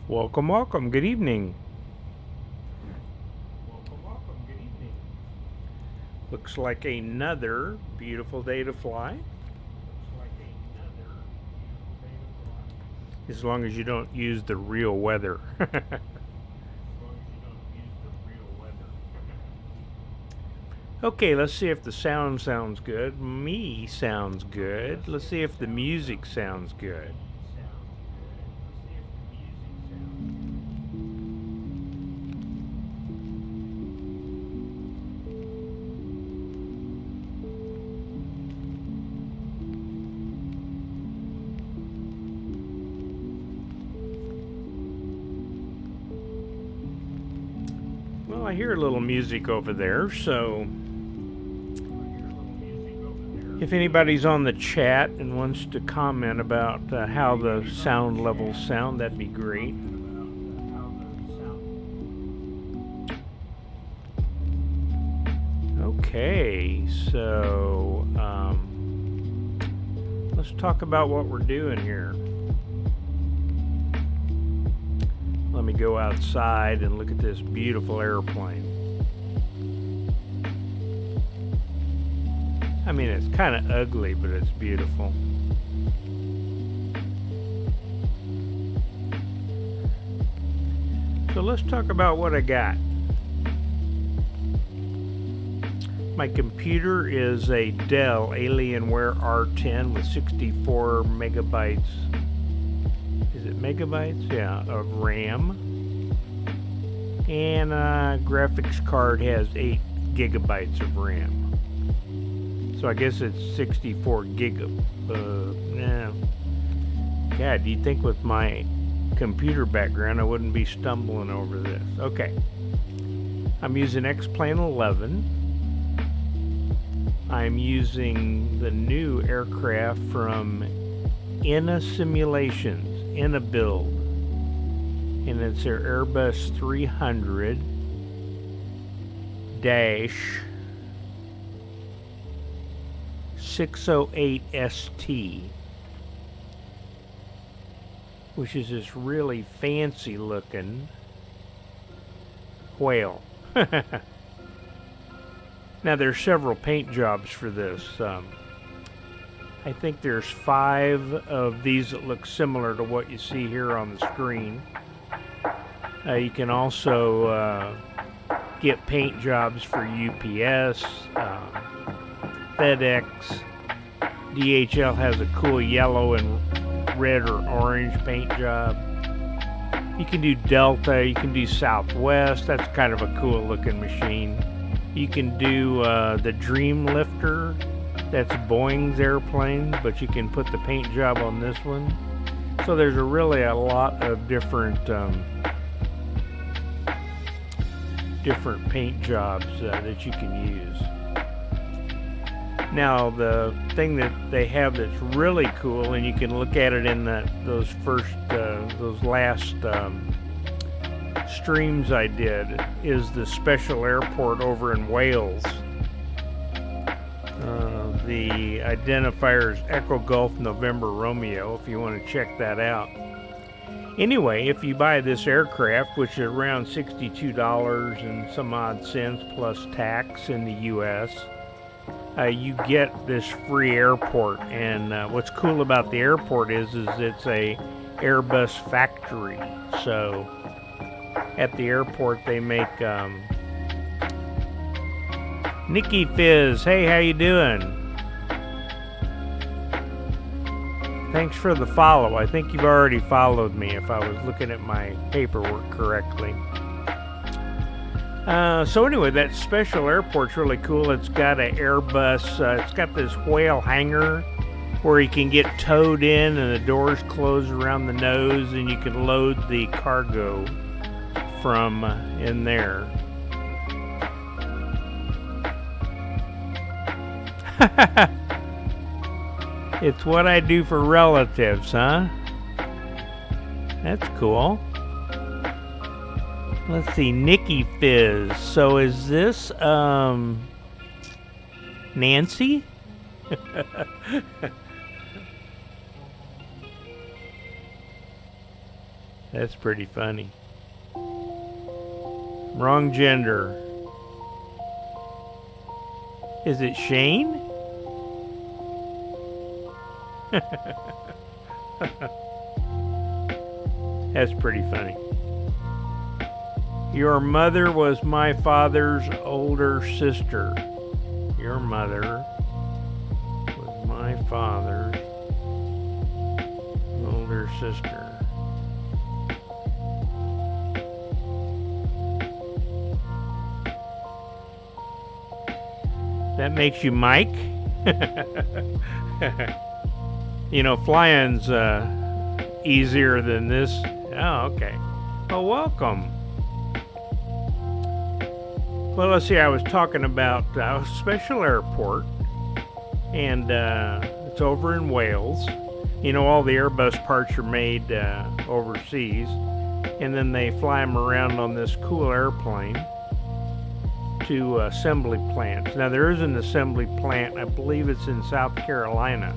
Welcome, welcome. Good evening. Looks like another beautiful day to fly. As long as you don't use the real weather. Okay, let's see if the sound sounds good. Me sounds good. Let's see if the music sounds good. Well, I hear a little music over there, so if anybody's on the chat and wants to comment about how the sound levels sound, that'd be great. Okay, so let's talk about what we're doing here. Let me go outside and look at this beautiful airplane. I mean, it's kind of ugly, but it's beautiful. So let's talk about what I got. My computer is a Dell Alienware R10 with 64 megabytes. Is it megabytes? Yeah, of RAM. And graphics card has 8 gigabytes of RAM. So I guess it's 64 nah. God, do you think with my computer background I wouldn't be stumbling over this? Okay. I'm using X-Plane 11. I'm using the new aircraft from ENA Simulations, ENA Build. And it's their Airbus 300 dash 608 ST, which is this really fancy looking whale. Now there's several paint jobs for this. I think there's 5 of these that look similar to what you see here on the screen. You can also get paint jobs for UPS, FedEx. DHL has a cool yellow and red or orange paint job. You can do Delta, you can do Southwest. That's kind of a cool looking machine. You can do the Dream Lifter. That's Boeing's airplane, but you can put the paint job on this one. So there's really a lot of different paint jobs that you can use. Now the thing that they have that's really cool, and you can look at it in those last streams I did, is the special airport over in Wales. The identifier is Echo Golf November Romeo, if you want to check that out. Anyway, if you buy this aircraft, which is around $62 and some odd cents plus tax in the US, you get this free airport. And what's cool about the airport is it's a Airbus factory. So at the airport they make Nikki Fizz, hey, how you doing? Thanks for the follow. I think you've already followed me if I was looking at my paperwork correctly. So anyway, that special airport's really cool. It's got an Airbus, it's got this whale hangar where you can get towed in and the doors close around the nose and you can load the cargo from in there. It's what I do for relatives, huh? That's cool. Let's see, Nikki Fizz. So is this Nancy? That's pretty funny. Wrong gender. Is it Shane? That's pretty funny. Your mother was my father's older sister. Your mother was my father's older sister. That makes you Mike? You know, flying's easier than this. Oh, okay. Well, welcome. Well, let's see, I was talking about a special airport, and it's over in Wales. You know, all the Airbus parts are made overseas, and then they fly them around on this cool airplane to assembly plants. Now, there is an assembly plant, I believe it's in South Carolina,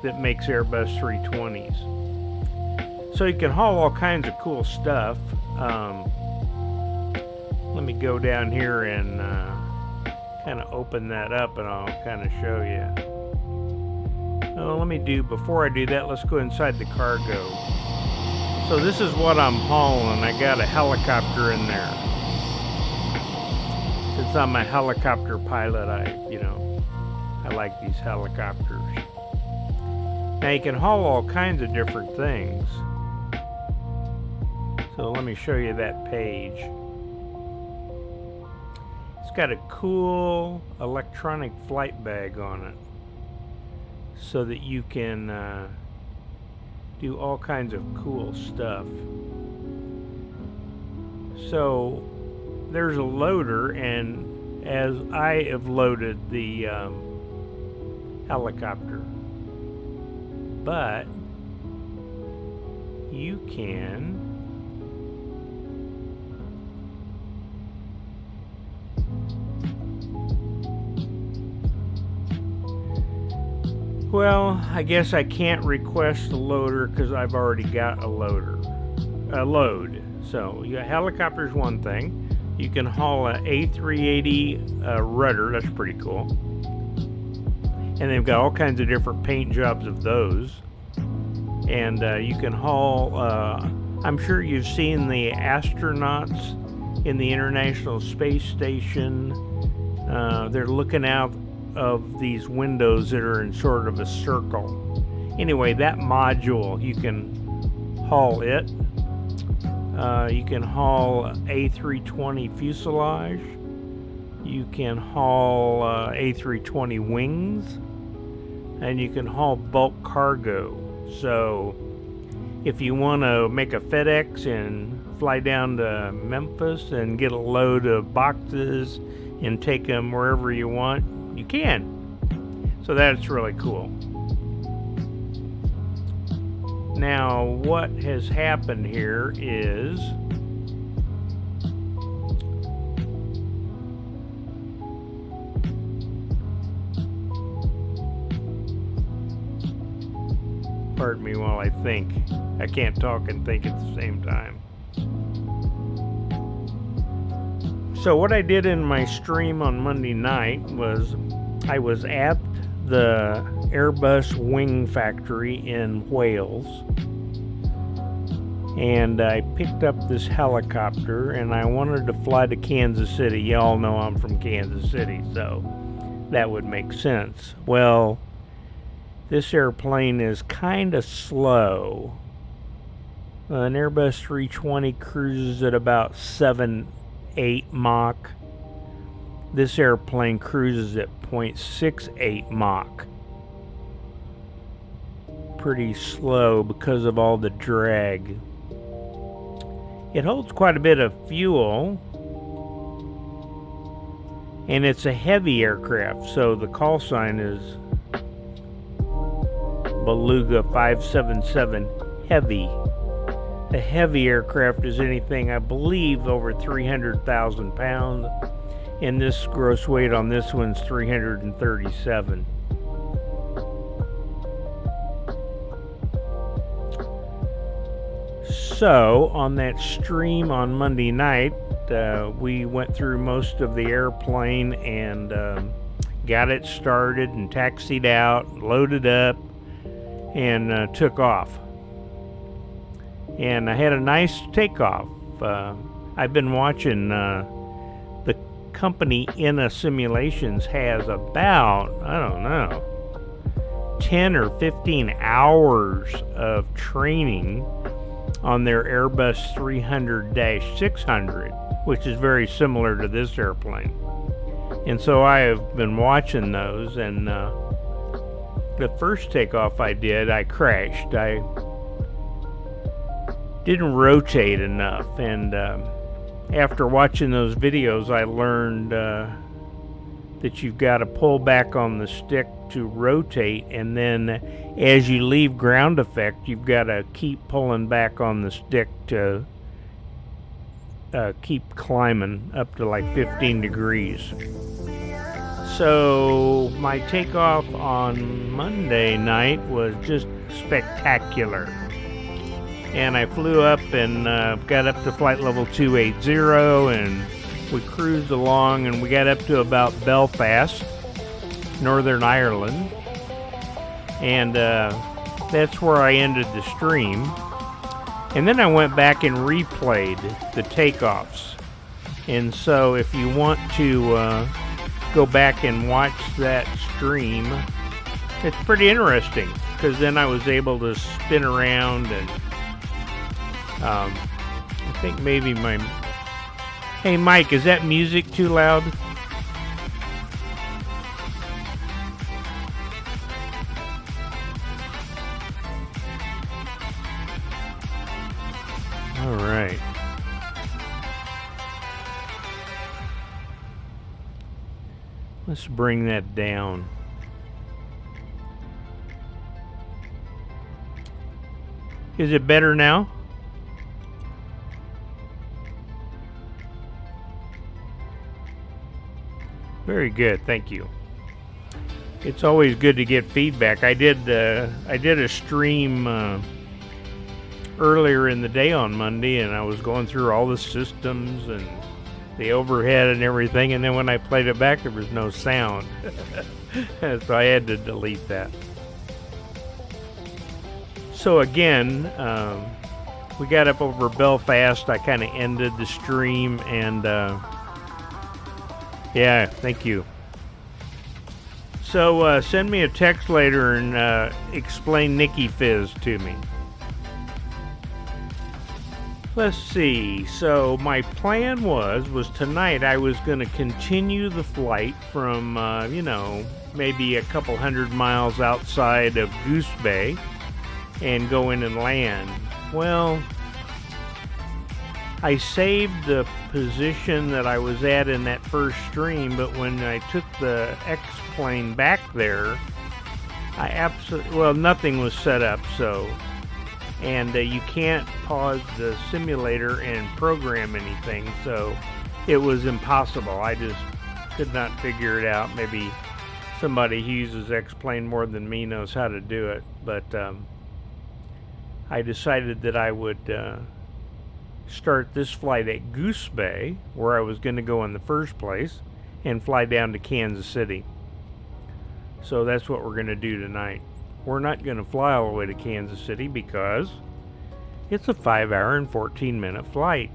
that makes Airbus 320s. So you can haul all kinds of cool stuff. Let me go down here and kind of open that up, and I'll kind of show you. Oh, before I do that, let's go inside the cargo. So this is what I'm hauling. I got a helicopter in there. Since I'm a helicopter pilot, I like these helicopters. Now you can haul all kinds of different things. So let me show you that page. It's got a cool electronic flight bag on it, so that you can do all kinds of cool stuff. So there's a loader, and as I have loaded the helicopter, but you can well, I guess I can't request a loader because I've already got a load. So yeah, helicopter's one thing. You can haul a A380 rudder. That's pretty cool. And they've got all kinds of different paint jobs of those. And you can haul, I'm sure you've seen the astronauts in the International Space Station. They're looking out of these windows that are in sort of a circle. Anyway, that module, you can haul it. You can haul A320 fuselage. You can haul A320 wings. And you can haul bulk cargo. So if you want to make a FedEx and fly down to Memphis and get a load of boxes and take them wherever you want, you can. So that's really cool. Now, what has happened here is pardon me while I think. I can't talk and think at the same time. So what I did in my stream on Monday night was I was at the Airbus wing factory in Wales, and I picked up this helicopter, and I wanted to fly to Kansas City. Y'all know I'm from Kansas City, so that would make sense. Well, this airplane is kind of slow. An Airbus 320 cruises at about 7.8 Mach. This airplane cruises at 0.68 Mach. Pretty slow because of all the drag. It holds quite a bit of fuel, and it's a heavy aircraft, so the call sign is BELUGA 577 Heavy. A heavy aircraft is anything, I believe, over 300,000 pounds, and this gross weight on this one's 337. So on that stream on Monday night, we went through most of the airplane and got it started and taxied out, loaded up, and took off. And I had a nice takeoff. I've been watching the company INA Simulations has about, I don't know, 10 or 15 hours of training on their Airbus 300-600, which is very similar to this airplane. And so I have been watching those, and the first takeoff I did, I crashed. I didn't rotate enough, and after watching those videos, I learned that you've got to pull back on the stick to rotate, and then as you leave ground effect, you've got to keep pulling back on the stick to keep climbing up to like 15 degrees. So my takeoff on Monday night was just spectacular. And I flew up and got up to flight level 280, and we cruised along, and we got up to about Belfast, Northern Ireland, and that's where I ended the stream. And then I went back and replayed the takeoffs. And so if you want to go back and watch that stream, it's pretty interesting, because then I was able to spin around, and I think maybe my... Hey Mike, is that music too loud? All right. Let's bring that down. Is it better now? Very good, thank you. It's always good to get feedback. I did a stream earlier in the day on Monday, and I was going through all the systems and the overhead and everything, and then when I played it back, there was no sound. So I had to delete that. So again, we got up over Belfast. I kind of ended the stream, and yeah, thank you. So send me a text later and explain Nicky Fizz to me. Let's see. So my plan was tonight I was going to continue the flight from, you know, maybe a couple 100 miles outside of Goose Bay and go in and land. Well, I saved the position that I was at in that first stream, but when I took the X-plane back there, I absolutely, well, nothing was set up, so, and you can't pause the simulator and program anything, so it was impossible. I just could not figure it out. Maybe somebody who uses X-plane more than me knows how to do it, but I decided that I would start this flight at Goose Bay, where I was going to go in the first place, and fly down to Kansas City. So that's what we're going to do tonight. We're not going to fly all the way to Kansas City because it's a 5-hour and 14-minute flight.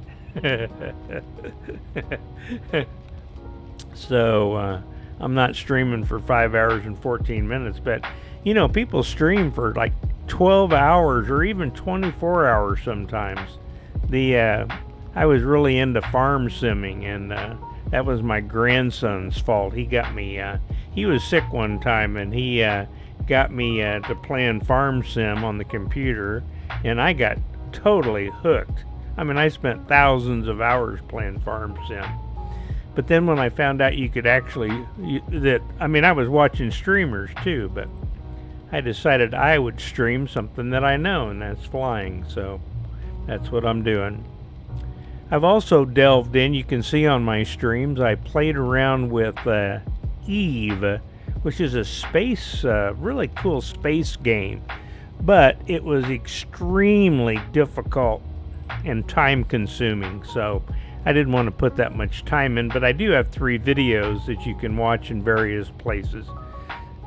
So I'm not streaming for 5 hours and 14 minutes, but you know, people stream for like 12 hours or even 24 hours sometimes. I was really into farm simming, and that was my grandson's fault. He got me, he was sick one time, and he got me to playing farm sim on the computer, and I got totally hooked. I mean, I spent thousands of hours playing farm sim. But then when I found out you could actually, I mean, I was watching streamers too, but I decided I would stream something that I know, and that's flying, so that's what I'm doing. I've also delved in, you can see on my streams, I played around with Eve, which is a space, really cool space game, but it was extremely difficult and time consuming, so I didn't want to put that much time in, but I do have 3 videos that you can watch in various places.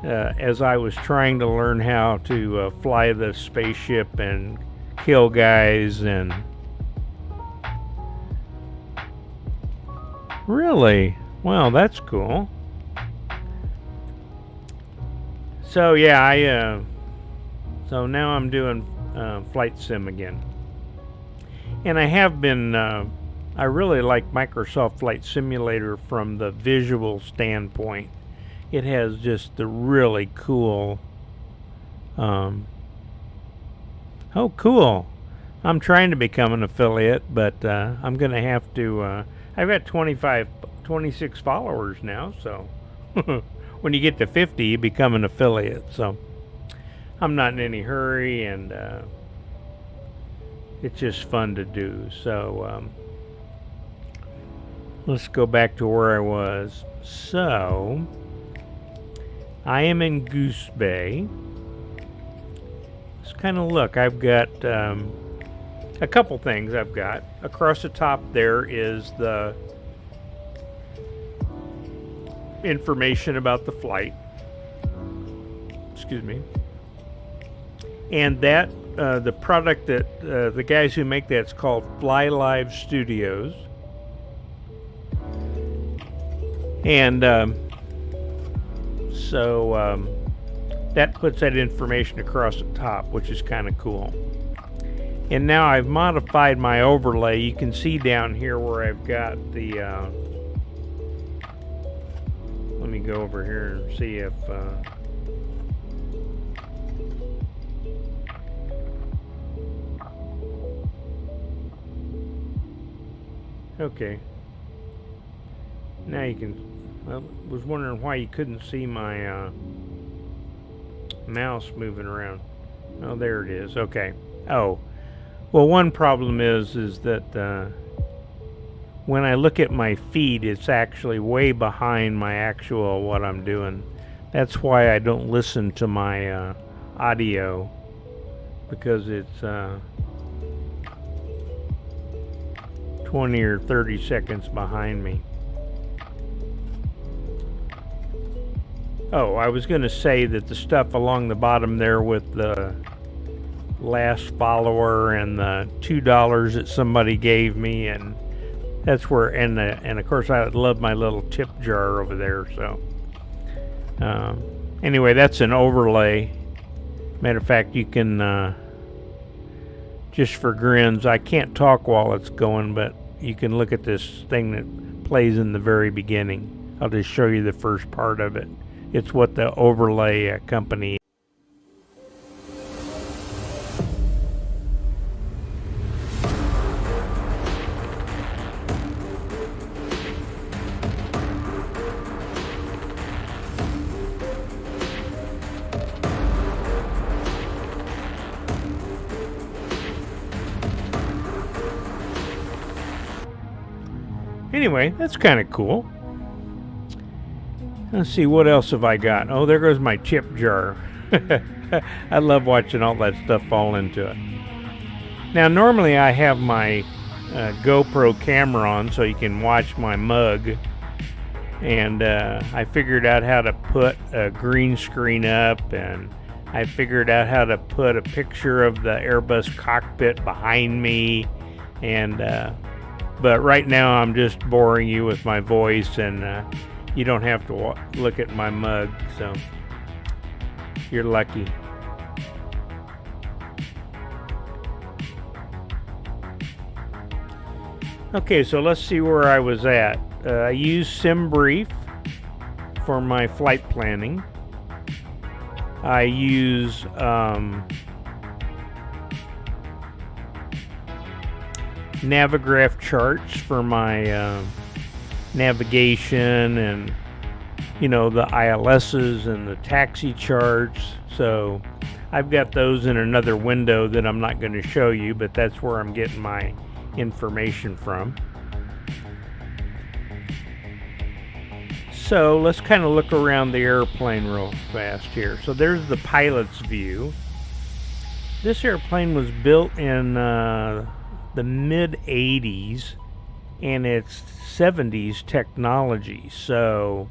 As I was trying to learn how to fly the spaceship and kill guys, and really, wow, that's cool. So yeah, so now I'm doing flight sim again, and I have been. I really like Microsoft Flight Simulator from the visual standpoint. It has just the really cool. Oh, cool! I'm trying to become an affiliate, but I'm gonna have to. I've got 26 followers now, so when you get to 50, you become an affiliate. So I'm not in any hurry, and it's just fun to do. So let's go back to where I was. So I am in Goose Bay. Let's kind of look. I've got a couple things I've got. Across the top there is the information about the flight. Excuse me. And that the product that the guys who make that's called Fly Live Studios. And so that puts that information across the top, which is kind of cool. And now I've modified my overlay. You can see down here where I've got the let me go over here and see if okay. Now you can. I was wondering why you couldn't see my mouse moving around. Oh, there it is. Okay. Oh, well, one problem is that when I look at my feed, it's actually way behind my actual what I'm doing. That's why I don't listen to my audio, because it's 20 or 30 seconds behind me. Oh, I was going to say that the stuff along the bottom there with the last follower and the $2 that somebody gave me, and that's where, and of course I love my little tip jar over there. So anyway, that's an overlay. Matter of fact, you can just for grins, I can't talk while it's going, but you can look at this thing that plays in the very beginning. I'll just show you the first part of it. It's what the overlay company. Anyway, that's kind of cool. Let's see, what else have I got? Oh, there goes my chip jar. I love watching all that stuff fall into it. Now, normally I have my GoPro camera on so you can watch my mug. And I figured out how to put a green screen up, and I figured out how to put a picture of the Airbus cockpit behind me. And but right now I'm just boring you with my voice, and you don't have to look at my mug, so you're lucky. Okay, so let's see where I was at. I used SimBrief for my flight planning. I use Navigraph charts for my navigation, and you know, the ILSs and the taxi charts. So I've got those in another window that I'm not going to show you, but that's where I'm getting my information from. So let's kind of look around the airplane real fast here. So there's the pilot's view. This airplane was built in the mid 80s and it's 70s technology. So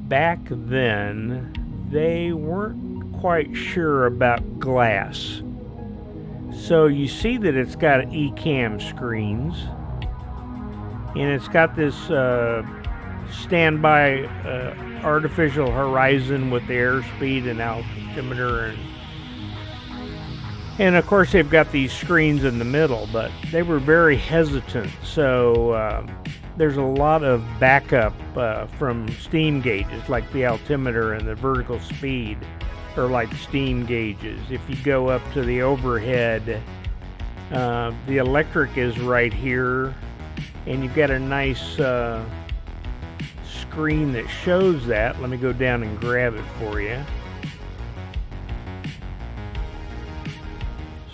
back then they weren't quite sure about glass. So you see that it's got ECAM screens, and it's got this standby artificial horizon with the airspeed and altimeter, and of course they've got these screens in the middle, but they were very hesitant. So there's a lot of backup from steam gauges, like the altimeter and the vertical speed are like steam gauges. If you go up to the overhead, the electric is right here, and you've got a nice screen that shows that. Let me go down and grab it for you.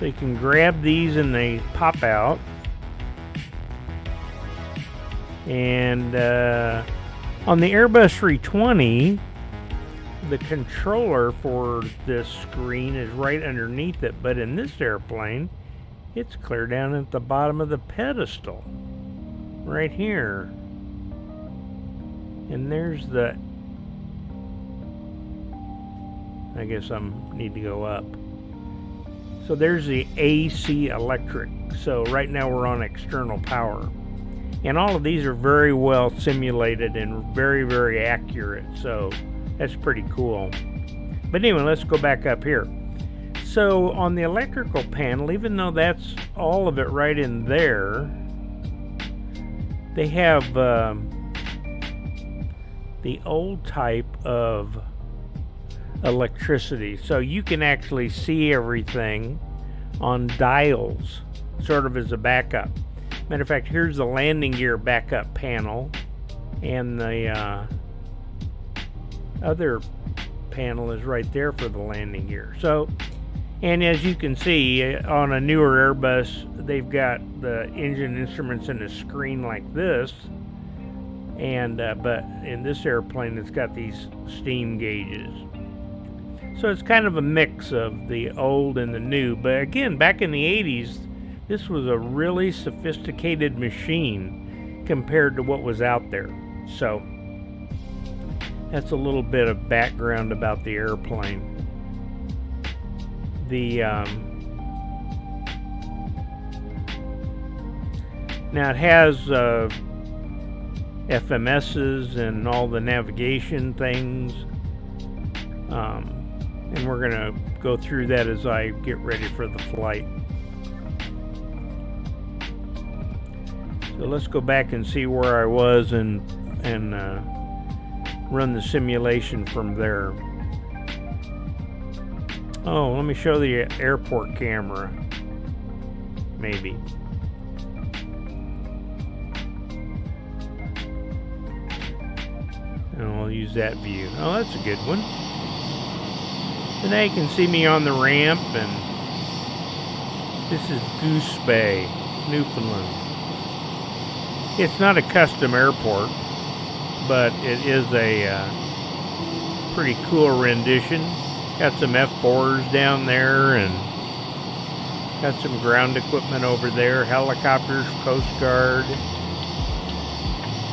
So you can grab these and they pop out. And on the Airbus 320, the controller for this screen is right underneath it, but in this airplane, it's clear down at the bottom of the pedestal, right here. And there's the, I guess I need to go up. So there's the AC electric. So right now we're on external power. And all of these are very well simulated and very, very accurate. So that's pretty cool. But anyway, let's go back up here. So on the electrical panel, even though that's all of it right in there, they have the old type of electricity. So you can actually see everything on dials, sort of as a backup. Matter of fact, here's the landing gear backup panel, and the other panel is right there for the landing gear. So, and as you can see on a newer Airbus, they've got the engine instruments in a screen like this, and but in this airplane it's got these steam gauges. So it's kind of a mix of the old and the new. But again, back in the 80s, this was a really sophisticated machine compared to what was out there. So that's a little bit of background about the airplane. The now it has FMSs and all the navigation things, and we're gonna go through that as I get ready for the flight. So let's go back and see where I was and run the simulation from there. Oh, let me show the airport camera, maybe. And we'll use that view. Oh, that's a good one. So now you can see me on the ramp, and this is Goose Bay, Newfoundland. It's not a custom airport, but it is a pretty cool rendition. Got some F4s down there, and got some ground equipment over there, helicopters, Coast Guard.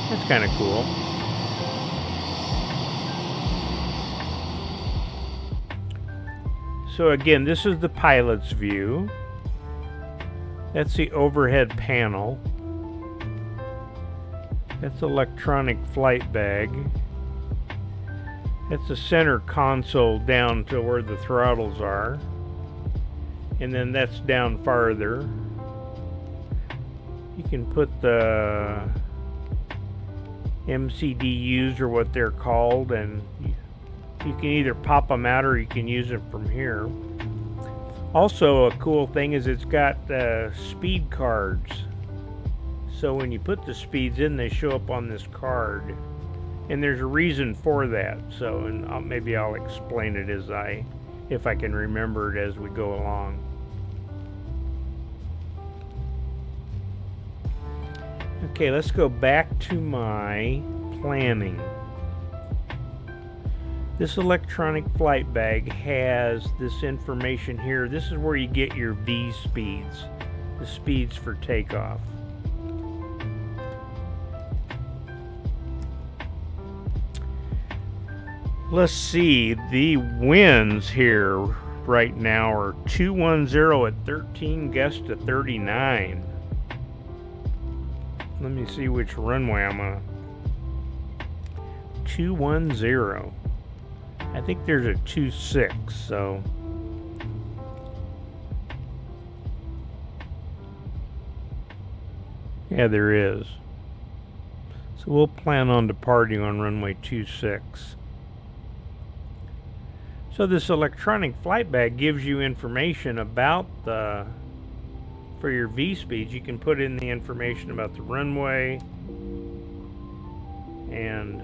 That's kind of cool. So again, this is the pilot's view. That's the overhead panel. That's electronic flight bag. That's the center console down to where the throttles are. And then that's down farther. You can put the MCDUs, or what they're called, and you can either pop them out or you can use them from here. Also, a cool thing is it's got speed cards. So when you put the speeds in, they show up on this card, and there's a reason for that. So, and maybe I'll explain it if I can remember it as we go along. Okay, let's go back to my planning. This electronic flight bag has this information here. This is where you get your V speeds. the speeds for takeoff. Let's see, the winds here right now are 210 at 13, gust to 39. Let me see which runway I'm on. 210. I think there's a 26, so yeah, there is. So we'll plan on departing on runway 26. So this electronic flight bag gives you information about the, for your V-speeds, you can put in the information about the runway, and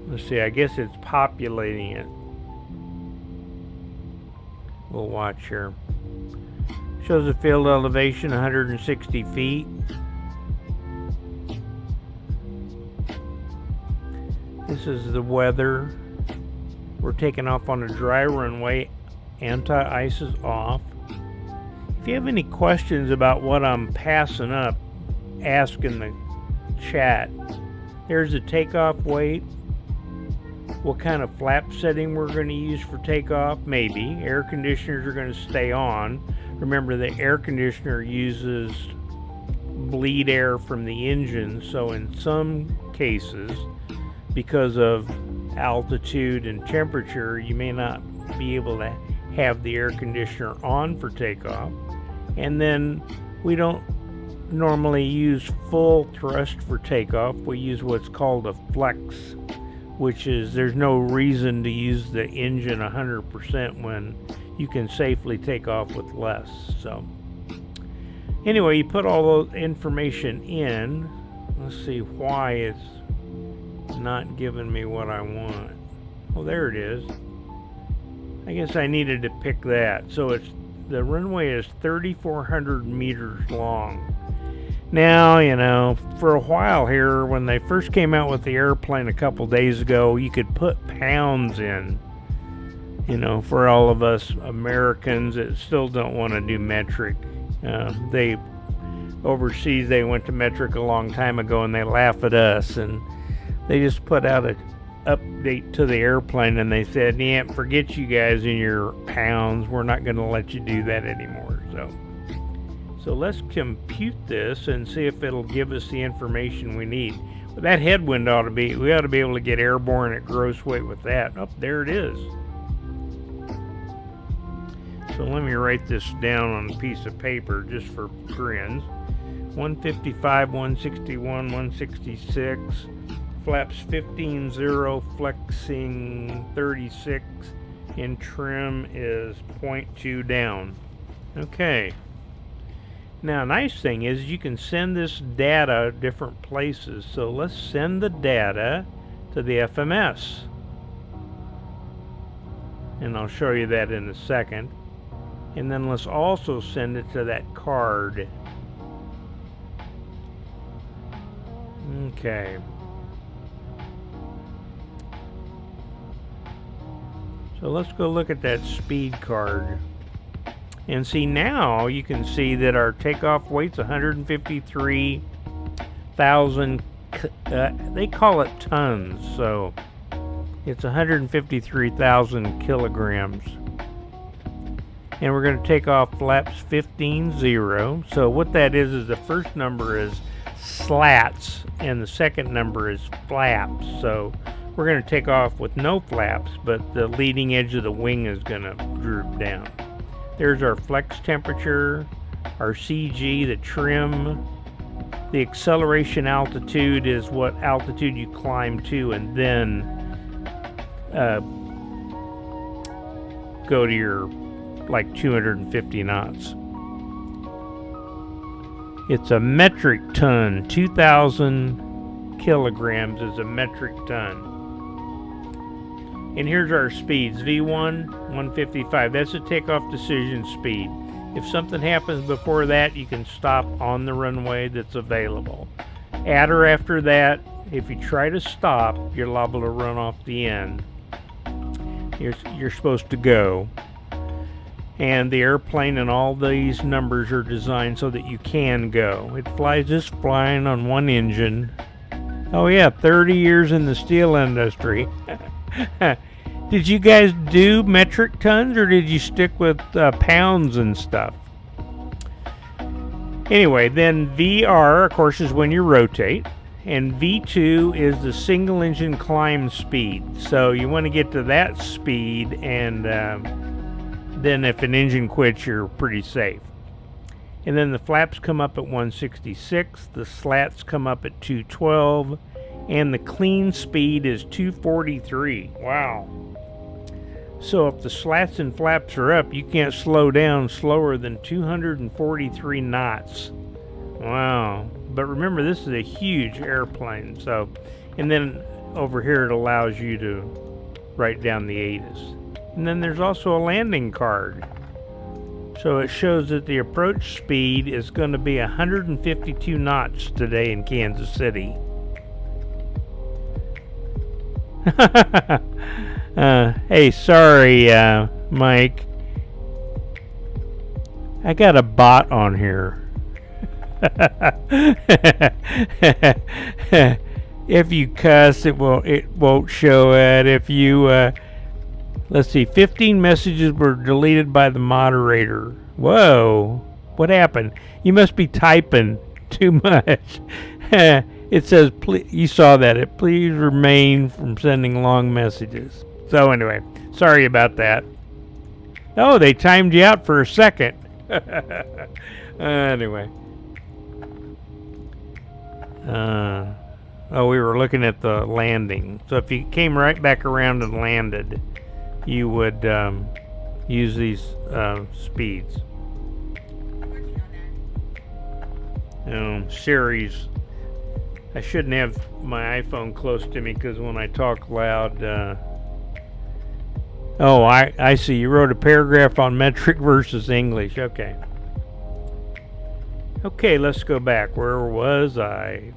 let's see, I guess it's populating it. We'll watch here. Shows a field elevation 160 feet. This is the weather. We're taking off on a dry runway. Anti-ice is off. If you have any questions about what I'm passing up, ask in the chat. There's the takeoff weight. What kind of flap setting we're going to use for takeoff? Maybe. Air conditioners are going to stay on. Remember, the air conditioner uses bleed air from the engine, so in some cases, because of altitude and temperature, you may not be able to have the air conditioner on for takeoff. And then we don't normally use full thrust for takeoff. We use what's called a flex, which is there's no reason to use the engine 100% when you can safely take off with less. So anyway, you put all the information in. Let's see why it's not giving me what I want. Oh, there it is. I guess I needed to pick that. So it's, the runway is 3,400 meters long. Now, you know, for a while here, when they first came out with the airplane a couple days ago, you could put pounds in. You know, for all of us Americans that still don't want to do metric. They overseas, they went to metric a long time ago, and they laugh at us, and they just put out an update to the airplane, and they said, yeah, forget you guys and your pounds. We're not going to let you do that anymore. So let's compute this and see if it'll give us the information we need. Well, that headwind ought to be, we ought to be able to get airborne at gross weight with that. Oh, there it is. So let me write this down on a piece of paper just for grins. 155, 161, 166. Flaps 15.0, flexing 36, and trim is 0.2 down. Okay. Now, nice thing is you can send this data different places. So let's send the data to the FMS. And I'll show you that in a second. And then let's also send it to that card. Okay. So let's go look at that speed card. And see, now you can see that our takeoff weight's 153,000, they call it tons, so it's 153,000 kilograms. And we're going to take off flaps 15.0. So what that is the first number is slats and the second number is flaps. So we're going to take off with no flaps, but the leading edge of the wing is going to droop down. There's our flex temperature, our CG, the trim. The acceleration altitude is what altitude you climb to, and then go to your like 250 knots. It's a metric ton. 2,000 kilograms is a metric ton. And here's our speeds. V1, 155. That's a takeoff decision speed. If something happens before that, you can stop on the runway that's available. At or after that, if you try to stop, you're liable to run off the end. You're supposed to go. And the airplane and all these numbers are designed so that you can go. It flies just flying on one engine. Oh yeah, 30 years in the steel industry. Did you guys do metric tons, or did you stick with pounds and stuff? Anyway, then VR, of course, is when you rotate. And V2 is the single engine climb speed. So you want to get to that speed, and then if an engine quits, you're pretty safe. And then the flaps come up at 166, the slats come up at 212, and the clean speed is 243. Wow. So if the slats and flaps are up, you can't slow down slower than 243 knots. Wow. But remember, this is a huge airplane. So, and then over here it allows you to write down the ATIS. And then there's also a landing card. So it shows that the approach speed is going to be 152 knots today in Kansas City. Hey, sorry, Mike. I got a bot on here. If you cuss, it won't show it. If you let's see, 15 messages were deleted by the moderator. Whoa, what happened? You must be typing too much. It says, you saw that. Please remain from sending long messages. So anyway, sorry about that. Oh, they timed you out for a second. Anyway. Oh, we were looking at the landing. So if you came right back around and landed, you would use these speeds. Siri's. I shouldn't have my iPhone close to me because when I talk loud. Oh, I see. You wrote a paragraph on metric versus English. Okay. Okay, let's go back. Where was I?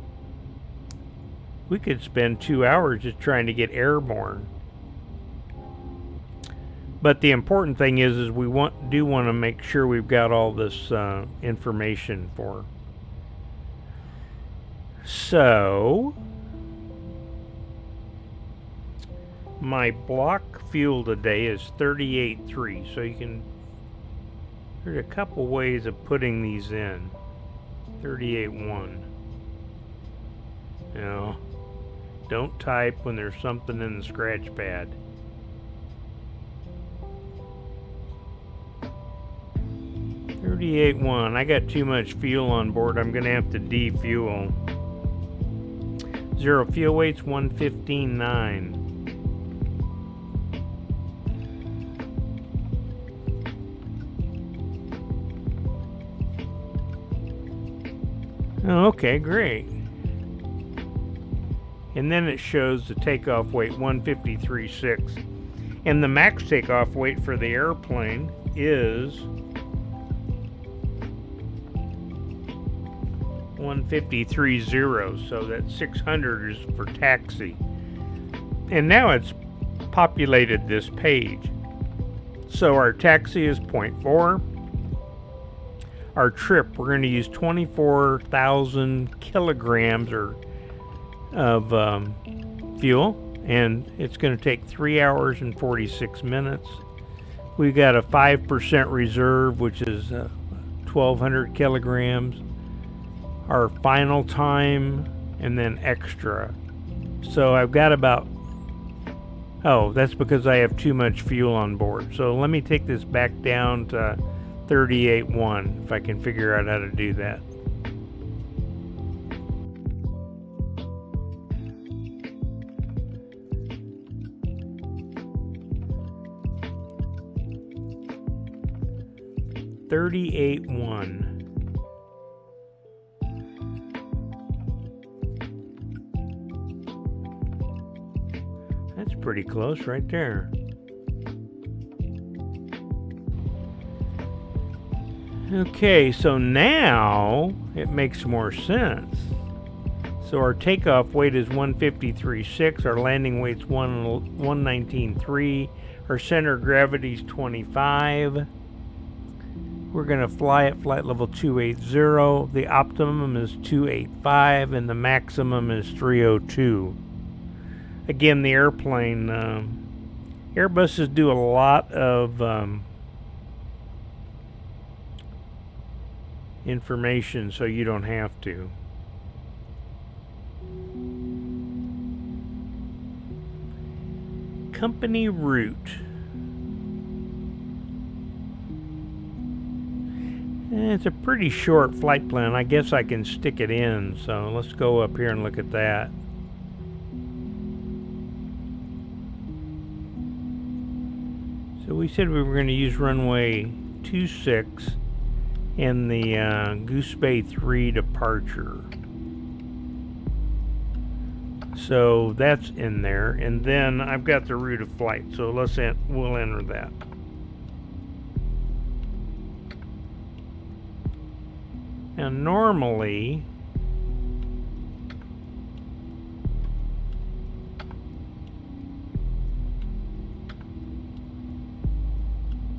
We could spend 2 hours just trying to get airborne. But the important thing is we do want to make sure we've got all this information for. So, my block fuel today is 38.3. So you can. There's a couple ways of putting these in. 38.1. You know, don't type when there's something in the scratch pad. 38.1. I got too much fuel on board. I'm going to have to defuel. Zero fuel weight's 115.9. Oh, okay, great. And then it shows the takeoff weight 153.6. And the max takeoff weight for the airplane is 153.0, so that 600 is for taxi. And now it's populated this page. So our taxi is 0.4. Our trip, we're going to use 24,000 kilograms of fuel, and it's going to take 3 hours and 46 minutes. We've got a 5% reserve, which is 1,200 kilograms. Our final time, and then extra. So I've got about, oh, that's because I have too much fuel on board. So let me take this back down to 38.1 if I can figure out how to do that. $38.1. That's pretty close right there. Okay, so now it makes more sense. So our takeoff weight is 153.6, our landing weight's 119.3, our center of gravity is 25. We're going to fly at flight level 280. The optimum is 285 and the maximum is 302. Again, the airplane, Airbuses do a lot of information so you don't have to. Company route. It's a pretty short flight plan. I guess I can stick it in. So let's go up here and look at that. So we said we were going to use runway 26 in the Goose Bay 3 departure. So that's in there, and then I've got the route of flight. So we'll enter that. Now normally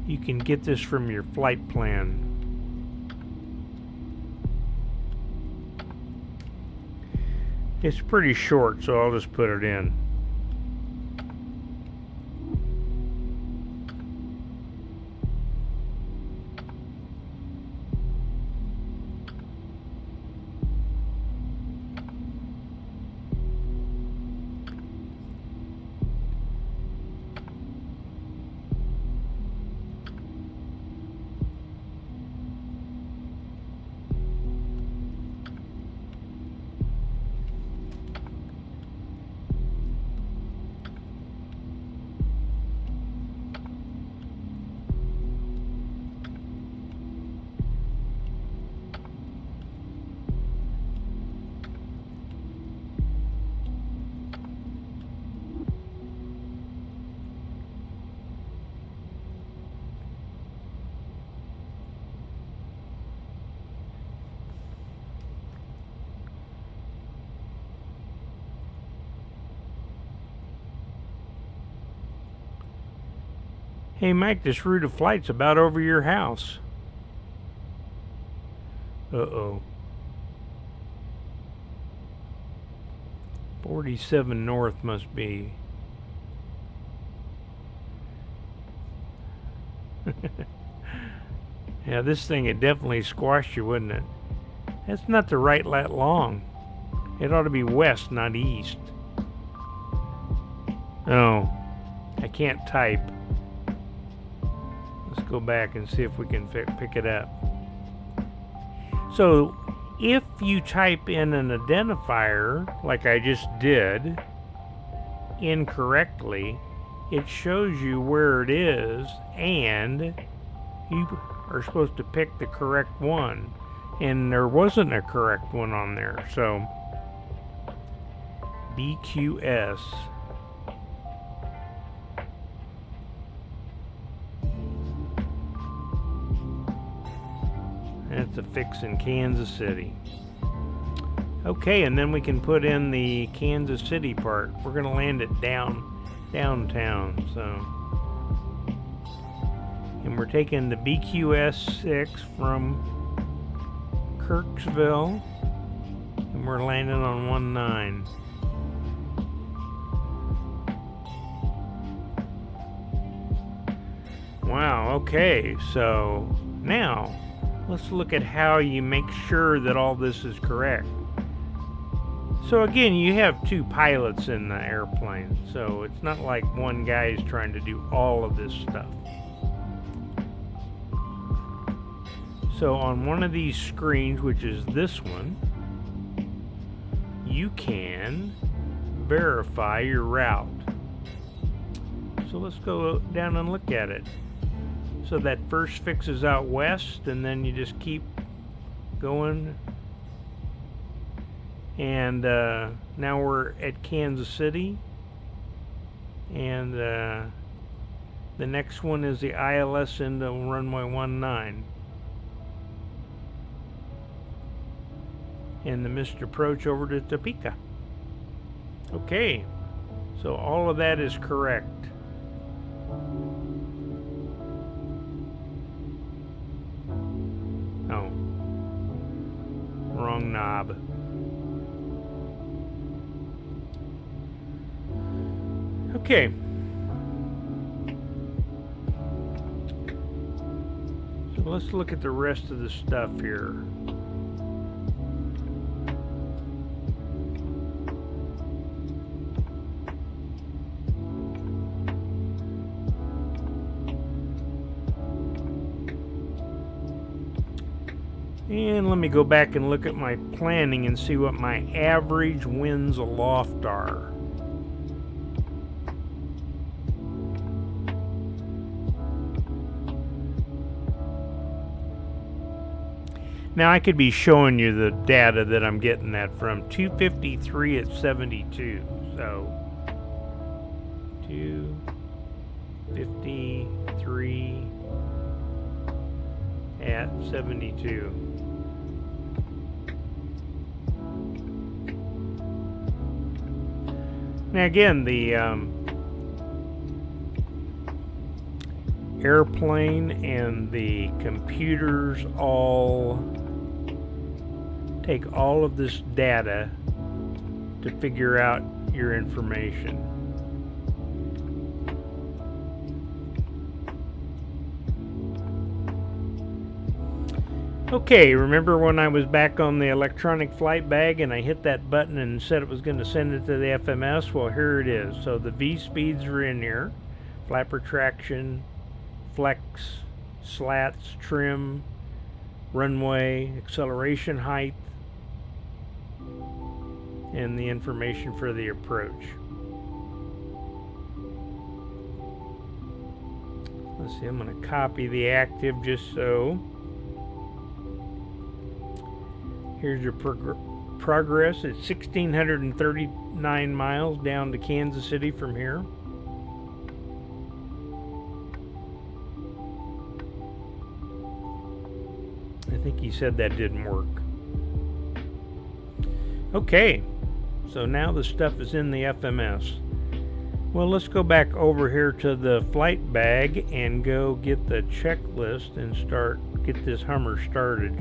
you can get this from your flight plan. It's pretty short, so I'll just put it in. Hey Mike, this route of flight's about over your house. Uh-oh. 47 north must be. Yeah, this thing would definitely squash you, wouldn't it? That's not the right lat long. It ought to be west, not east. Oh, I can't type. Let's go back and see if we can pick it up. So, if you type in an identifier, like I just did, incorrectly, it shows you where it is, and you are supposed to pick the correct one. And there wasn't a correct one on there, so BQS. That's a fix in Kansas City. Okay, and then we can put in the Kansas City part. We're going to land it downtown, so. And we're taking the BQS 6 from Kirksville, and we're landing on 19. Wow, okay, so now let's look at how you make sure that all this is correct. So again, you have two pilots in the airplane, so it's not like one guy is trying to do all of this stuff. So on one of these screens, which is this one, you can verify your route. So let's go down and look at it. So that first fixes out west, and then you just keep going. And now we're at Kansas City. And the next one is the ILS into runway 19. And the missed approach over to Topeka. Okay, so all of that is correct. wrong knob. Okay. So let's look at the rest of the stuff here. And let me go back and look at my planning and see what my average winds aloft are. Now I could be showing you the data that I'm getting that from. 253 at 72. So 253 at 72. Now again, the airplane and the computers all take all of this data to figure out your information. Okay, remember when I was back on the electronic flight bag and I hit that button and said it was going to send it to the FMS? Well, here it is. So the V speeds are in here. Flapper traction, flex, slats, trim, runway, acceleration height, and the information for the approach. Let's see, I'm going to copy the active just so. Here's your progress. It's 1,639 miles down to Kansas City from here. I think he said that didn't work. Okay, so now the stuff is in the FMS. Well, let's go back over here to the flight bag and go get the checklist and get this Hummer started.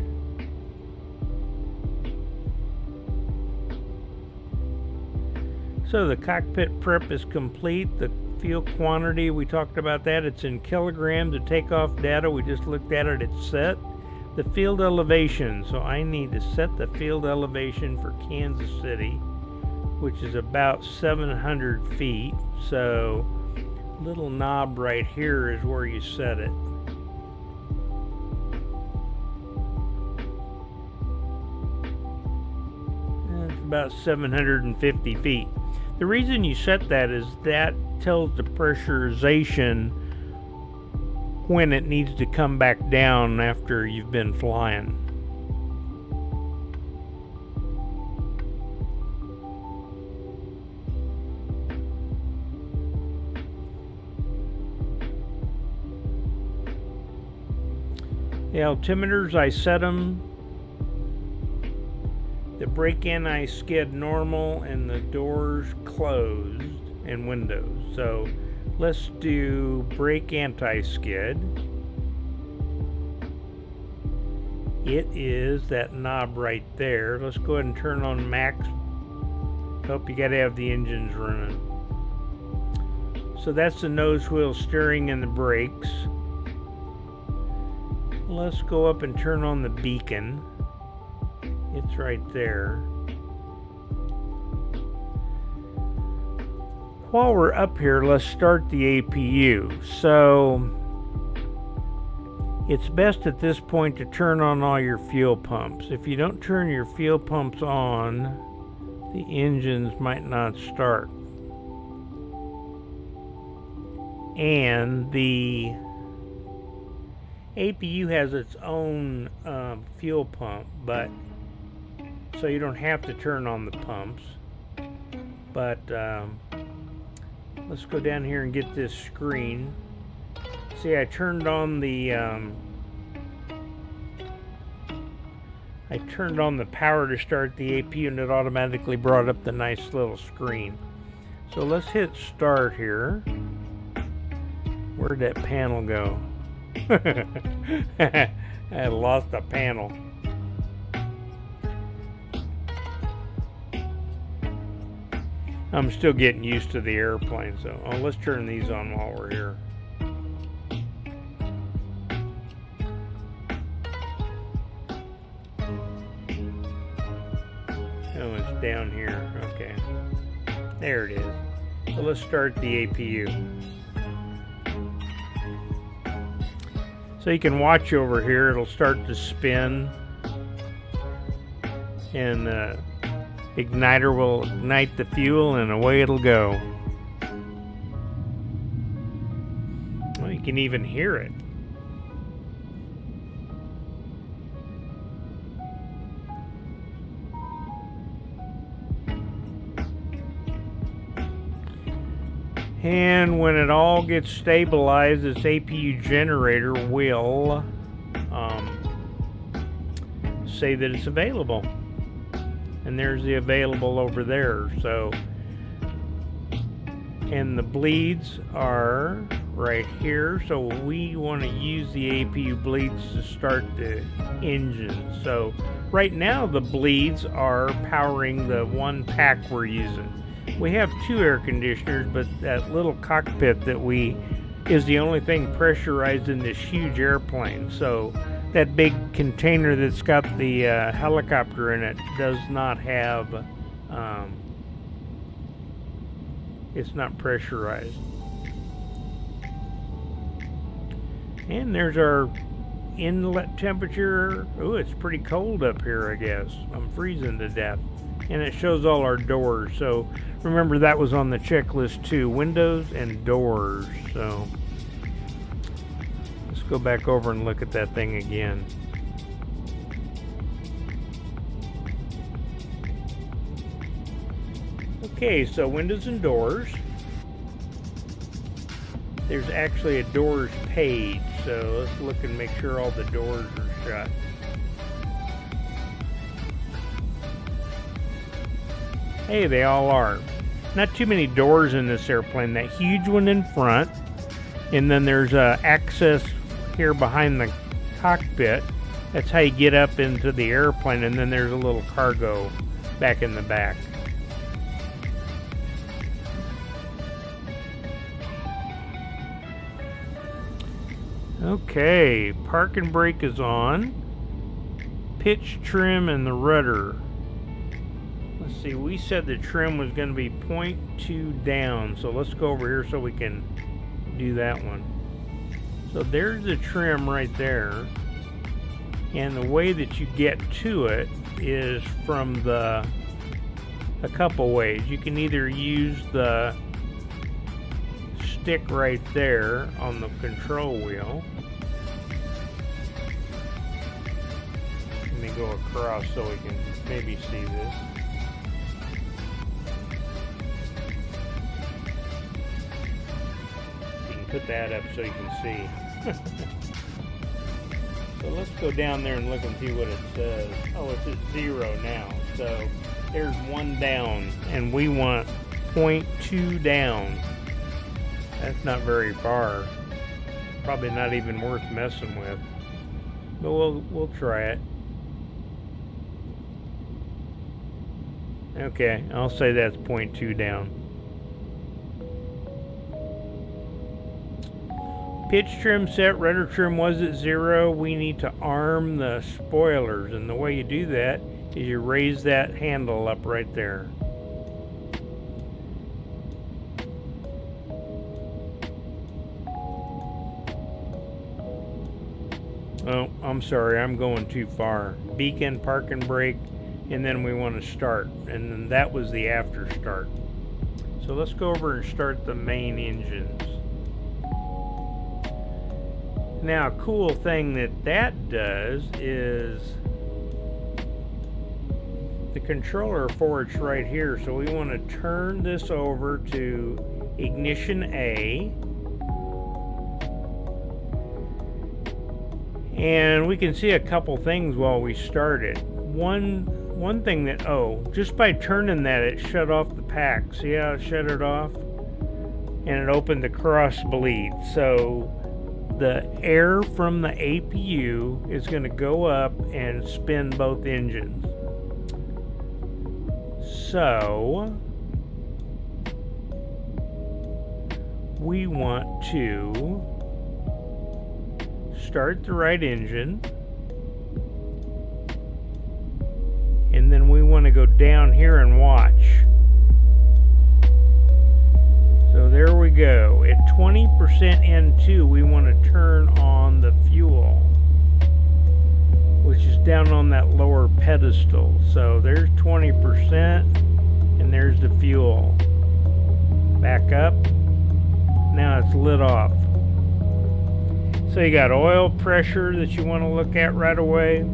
So the cockpit prep is complete. The fuel quantity, we talked about that. It's in kilograms. The takeoff data, we just looked at it. It's set. The field elevation. So I need to set the field elevation for Kansas City, which is about 700 feet. So little knob right here is where you set it. It's about 750 feet. The reason you set that is that tells the pressurization when it needs to come back down after you've been flying. The altimeters, I set them. The brake anti-skid normal and the doors closed and windows. So let's do brake anti-skid. It is that knob right there. Let's go ahead and turn on max. Hope you gotta have the engines running. So that's the nose wheel steering and the brakes. Let's go up and turn on the beacon. It's right there. While we're up here, let's start the APU. So it's best at this point to turn on all your fuel pumps. If you don't turn your fuel pumps on, the engines might not start. And the APU has its own fuel pump, but so you don't have to turn on the pumps. But let's go down here and get this screen. See, I turned on the power to start the APU, and it automatically brought up the nice little screen. So let's hit start here. Where'd that panel go? I lost the panel. I'm still getting used to the airplane, so let's turn these on while we're here. Oh, it's down here. Okay. There it is. So let's start the APU. So you can watch over here, it'll start to spin, and igniter will ignite the fuel, and away it'll go. Well, you can even hear it. And when it all gets stabilized, this APU generator will say that it's available. And there's the available over there. So, and the bleeds are right here. So we want to use the APU bleeds to start the engine. So right now the bleeds are powering the one pack we're using. We have two air conditioners, but that little cockpit that is the only thing pressurized in this huge airplane. So that big container that's got the helicopter in it does not have, it's not pressurized. And there's our inlet temperature. Oh, it's pretty cold up here, I guess. I'm freezing to death. And it shows all our doors. So remember, that was on the checklist too, windows and doors. So let's go back over and look at that thing again. Okay, so windows and doors. There's actually a doors page, so let's look and make sure all the doors are shut. Hey, they all are. Not too many doors in this airplane. That huge one in front, and then there's access here behind the cockpit. That's how you get up into the airplane, and then there's a little cargo back in the back. Okay, park and brake is on. Pitch, trim, and the rudder. Let's see, we said the trim was going to be 0.2 down, so let's go over here so we can do that one. So there's the trim right there, and the way that you get to it is from a couple ways. You can either use the stick right there on the control wheel. Let me go across so we can maybe see this. Put that up so you can see. So let's go down there and look and see what it says. Oh, it's at 0 now. So there's 1 down, and we want 0.2 down. That's not very far. Probably not even worth messing with. But we'll try it. Okay, I'll say that's 0.2 down. Pitch trim set, rudder trim was at 0. We need to arm the spoilers, and the way you do that is you raise that handle up right there. Oh, I'm sorry, I'm going too far. Beacon, park and brake, and then we want to start, and then that was the after start. So let's go over and start the main engines. Now, a cool thing that does is the controller for it's right here. So we want to turn this over to ignition A. And we can see a couple things while we start it. One thing that, just by turning that, it shut off the pack. See how it shut it off? And it opened the cross bleed. So the air from the APU is going to go up and spin both engines. So we want to start the right engine, and then we want to go down here and watch. So there we go. At 20% N2, we want to turn on the fuel, which is down on that lower pedestal. So there's 20%, and there's the fuel. Back up. Now it's lit off. So you got oil pressure that you want to look at right away.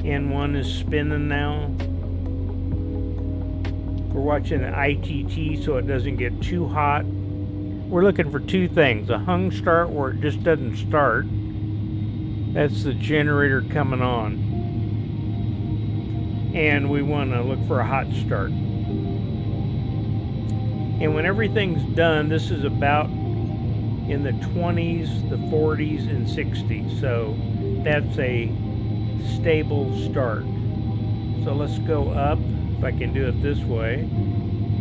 N1 is spinning now. We're watching the ITT so it doesn't get too hot. We're looking for two things: a hung start where it just doesn't start. That's the generator coming on. And we want to look for a hot start. And when everything's done, this is about in the 20s, the 40s, and 60s. So that's a stable start. So let's go up, if I can do it this way,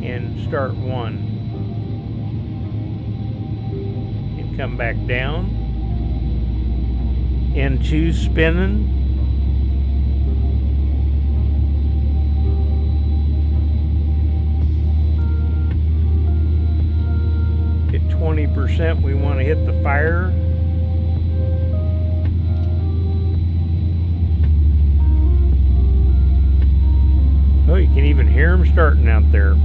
and start 1. And come back down. N2 spinning. At 20%, we want to hit the fire. Oh, you can even hear them starting out there.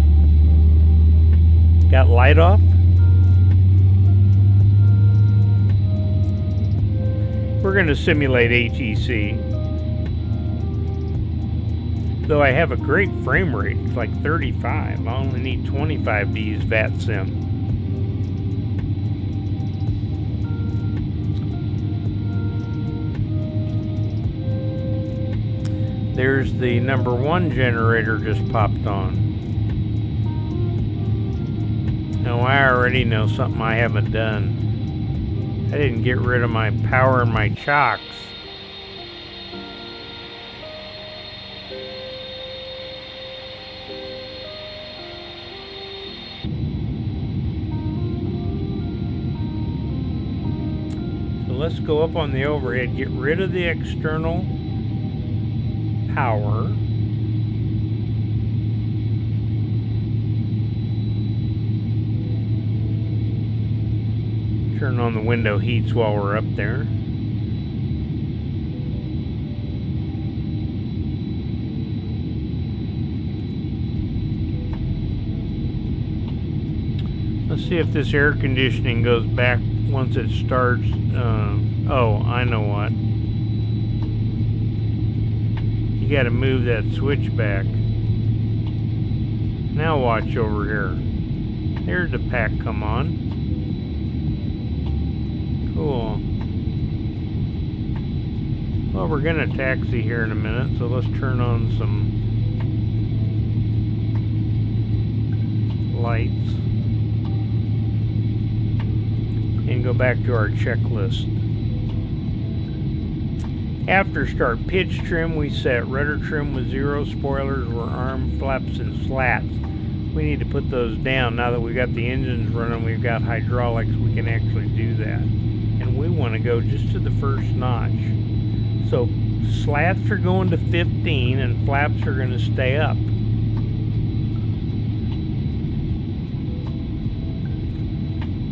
Got light off. We're going to simulate ATC. Though I have a great frame rate, it's like 35. I only need 25 to use VATSIM. There's the number 1 generator just popped on. Now I already know something I haven't done. I didn't get rid of my power and my chocks. So let's go up on the overhead, get rid of the external power. Turn on the window heats while we're up there. Let's see if this air conditioning goes back once it starts. Oh, I know what. You got to move that switch back. Now watch over here. There's the pack come on. Cool. Well, we're going to taxi here in a minute, so let's turn on some lights and go back to our checklist. After start pitch trim, we set rudder trim with 0, spoilers were arm flaps and slats. We need to put those down. Now that we got the engines running, we've got hydraulics, we can actually do that. And we want to go just to the first notch. So slats are going to 15 and flaps are going to stay up.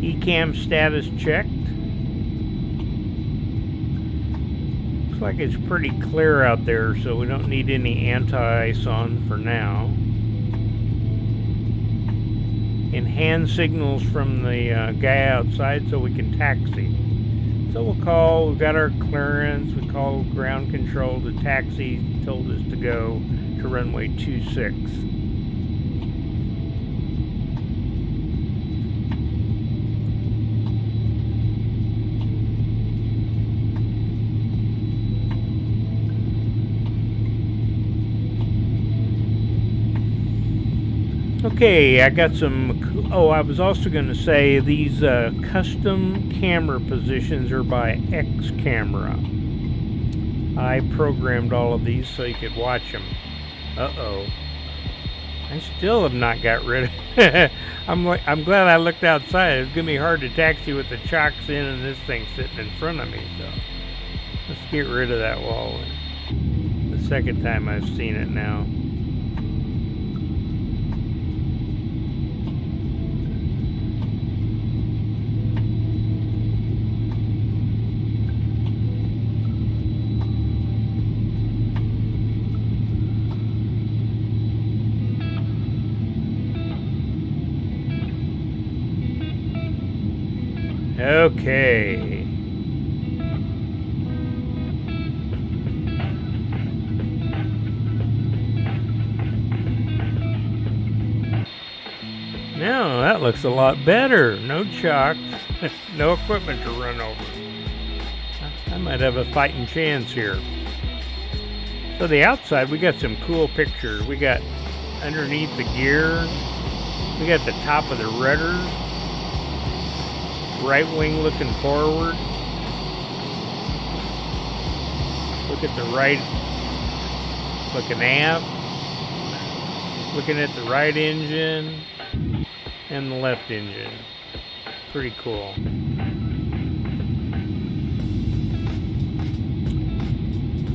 ECAM status checked. Looks like it's pretty clear out there, so we don't need any anti-ice on for now. And hand signals from the guy outside so we can taxi. So we've got our clearance, we call ground control to taxi, told us to go to runway 26. Okay, I got some, I was also going to say these custom camera positions are by X Camera. I programmed all of these so you could watch them. Uh-oh. I still have not got rid of I'm glad I looked outside. It's gonna be hard to taxi with the chocks in and this thing sitting in front of me, so let's get rid of that wall. The second time I've seen it now. Okay. Now that looks a lot better. No chocks, no equipment to run over. I might have a fighting chance here. So the outside, we got some cool pictures. We got underneath the gear. We got the top of the rudder. Right wing looking forward. Look at the right, looking aft. Looking at the right engine and the left engine. Pretty cool.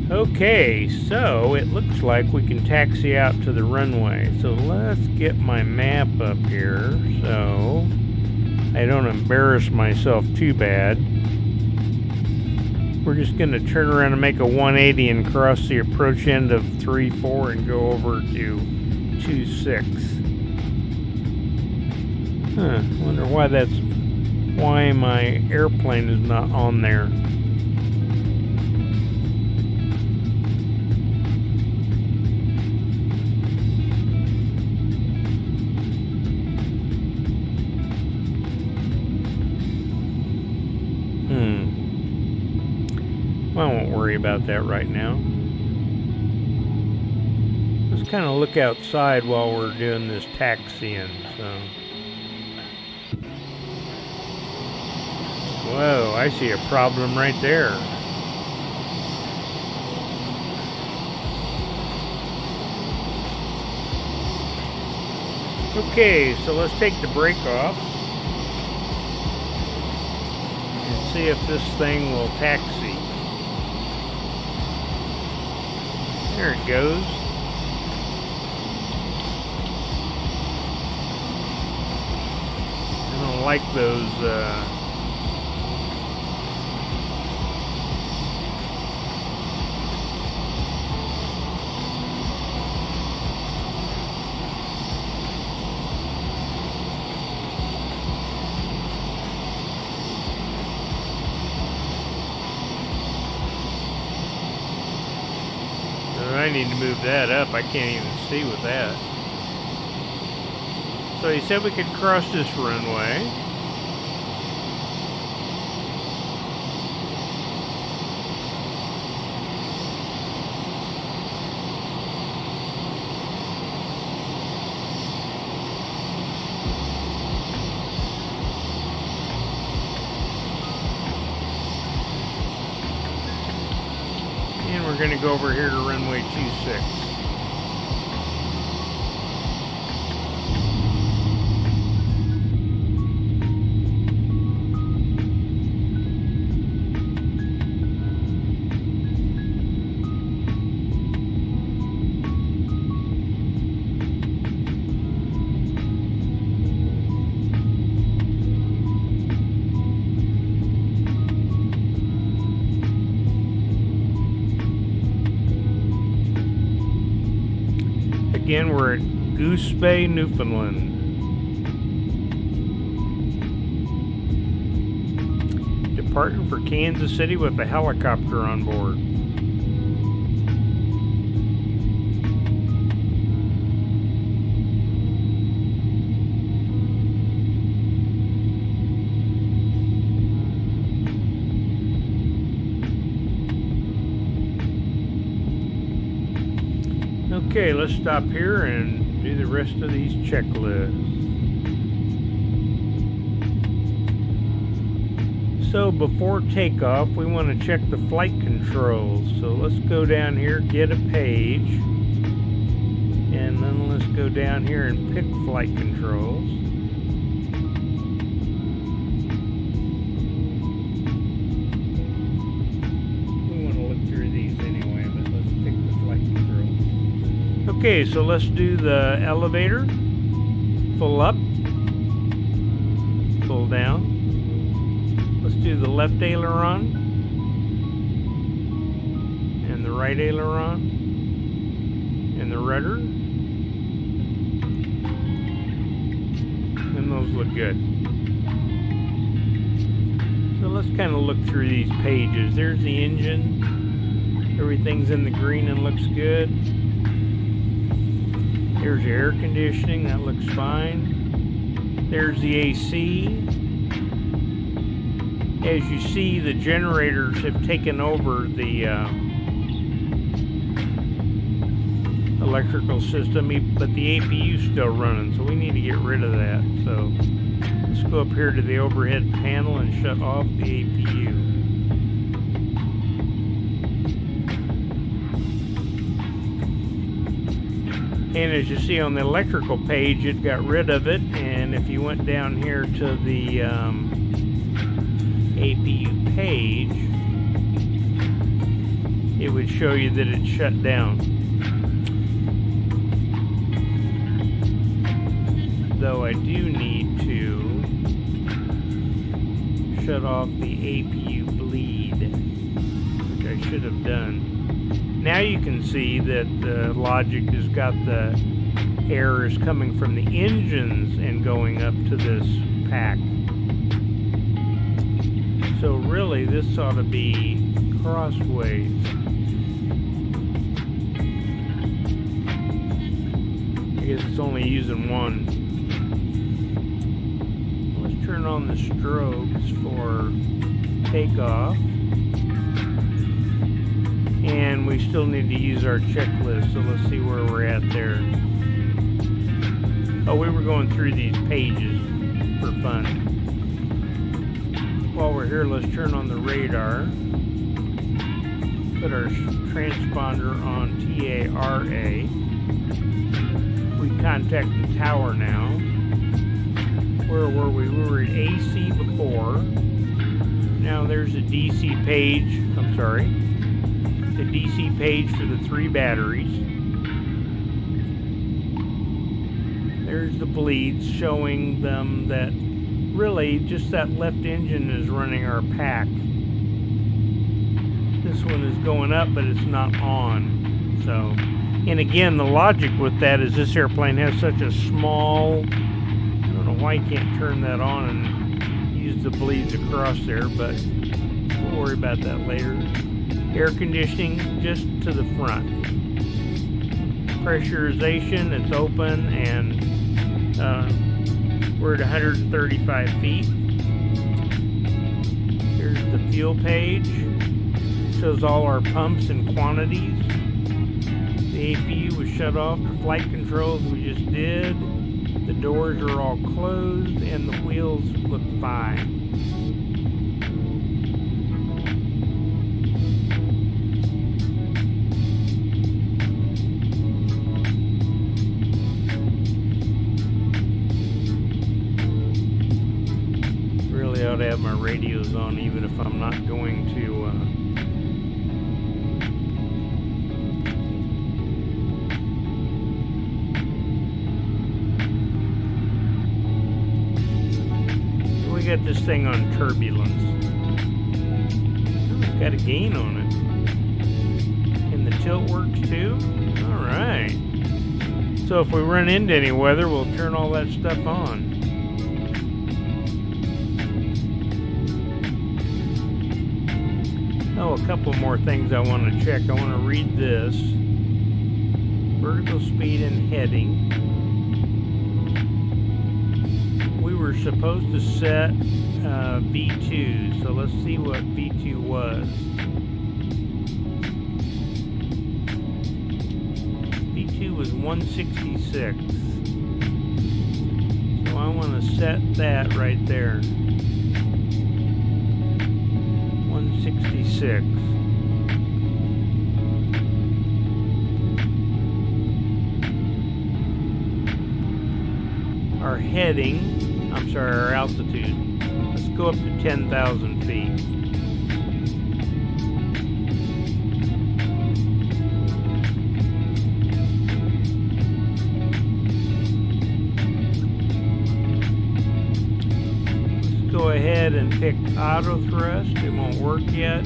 Okay, so it looks like we can taxi out to the runway. So let's get my map up here so I don't embarrass myself too bad. We're just going to turn around and make a 180 and cross the approach end of 3-4 and go over to 2-6. Wonder why my airplane is not on there. I won't worry about that right now. Let's kind of look outside while we're doing this taxiing. So, whoa, I see a problem right there. Okay, so let's take the brake off and see if this thing will taxi. There it goes. I don't like those I need to move that up. I can't even see with that. So he said we could cross this runway. We're going to go over here to runway 26. Again, we're at Goose Bay, Newfoundland. Departing for Kansas City with a helicopter on board. Okay, let's stop here and do the rest of these checklists. So before takeoff, we want to check the flight controls. So let's go down here, get a page, and then let's go down here and pick flight controls. We want to look through these anyway, but let's pick the flight controls. Okay, so let's do the elevator. Full up, full down. Let's do the left aileron and the right aileron and the rudder, and those look good. So let's kind of look through these pages. There's the engine. Everything's in the green and looks good. There's the air conditioning. That looks fine. There's the AC. As you see, the generators have taken over the electrical system, but the APU is still running, so we need to get rid of that. So let's go up here to the overhead panel and shut off the APU. And as you see on the electrical page, it got rid of it, and if you went down here to the APU page, it would show you that it's shut down. Though I do need to shut off the APU bleed, which I should have done. Now you can see that the logic has got the air is coming from the engines and going up to this pack. So really, this ought to be crossways. I guess it's only using one. Let's turn on the strobes for takeoff. And we still need to use our checklist, so let's see where we're at there. Oh, we were going through these pages for fun. While we're here, let's turn on the radar. Put our transponder on TARA. We contact the tower now. Where were we? We were at AC before. Now there's a DC page. I'm sorry. The DC page for the 3 batteries. There's the bleeds showing them that really just that left engine is running our pack. This one is going up, but it's not on. So, and again, the logic with that is this airplane has such a small, I don't know why you can't turn that on and use the bleeds across there, but we'll worry about that later. Air conditioning just to the front. Pressurization, it's open, and we're at 135 feet. Here's the fuel page. Shows all our pumps and quantities. The APU was shut off. The flight controls we just did. The doors are all closed, and the wheels look fine. I ought to have my radios on even if I'm not going to we got this thing on turbulence. Oh, it's got a gain on it. And the tilt works too? Alright. So if we run into any weather, we'll turn all that stuff on. Oh, a couple more things I want to check. I want to read this. Vertical speed and heading. We were supposed to set V2, so let's see what V2 was. V2 was 166. So I want to set that right there. 36. Our heading, I'm sorry, our altitude. Let's go up to 10,000 feet. Let's go ahead and pick auto thrust. It won't work yet.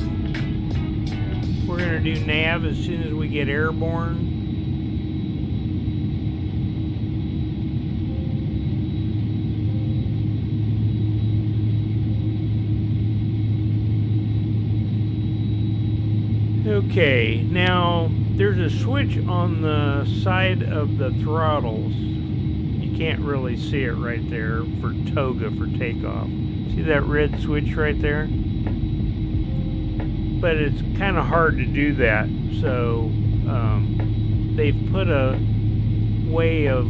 We're going to do nav as soon as we get airborne. Okay, now there's a switch on the side of the throttles. You can't really see it right there for toga, for takeoff. See that red switch right there? But it's kind of hard to do that, so they've put a way of,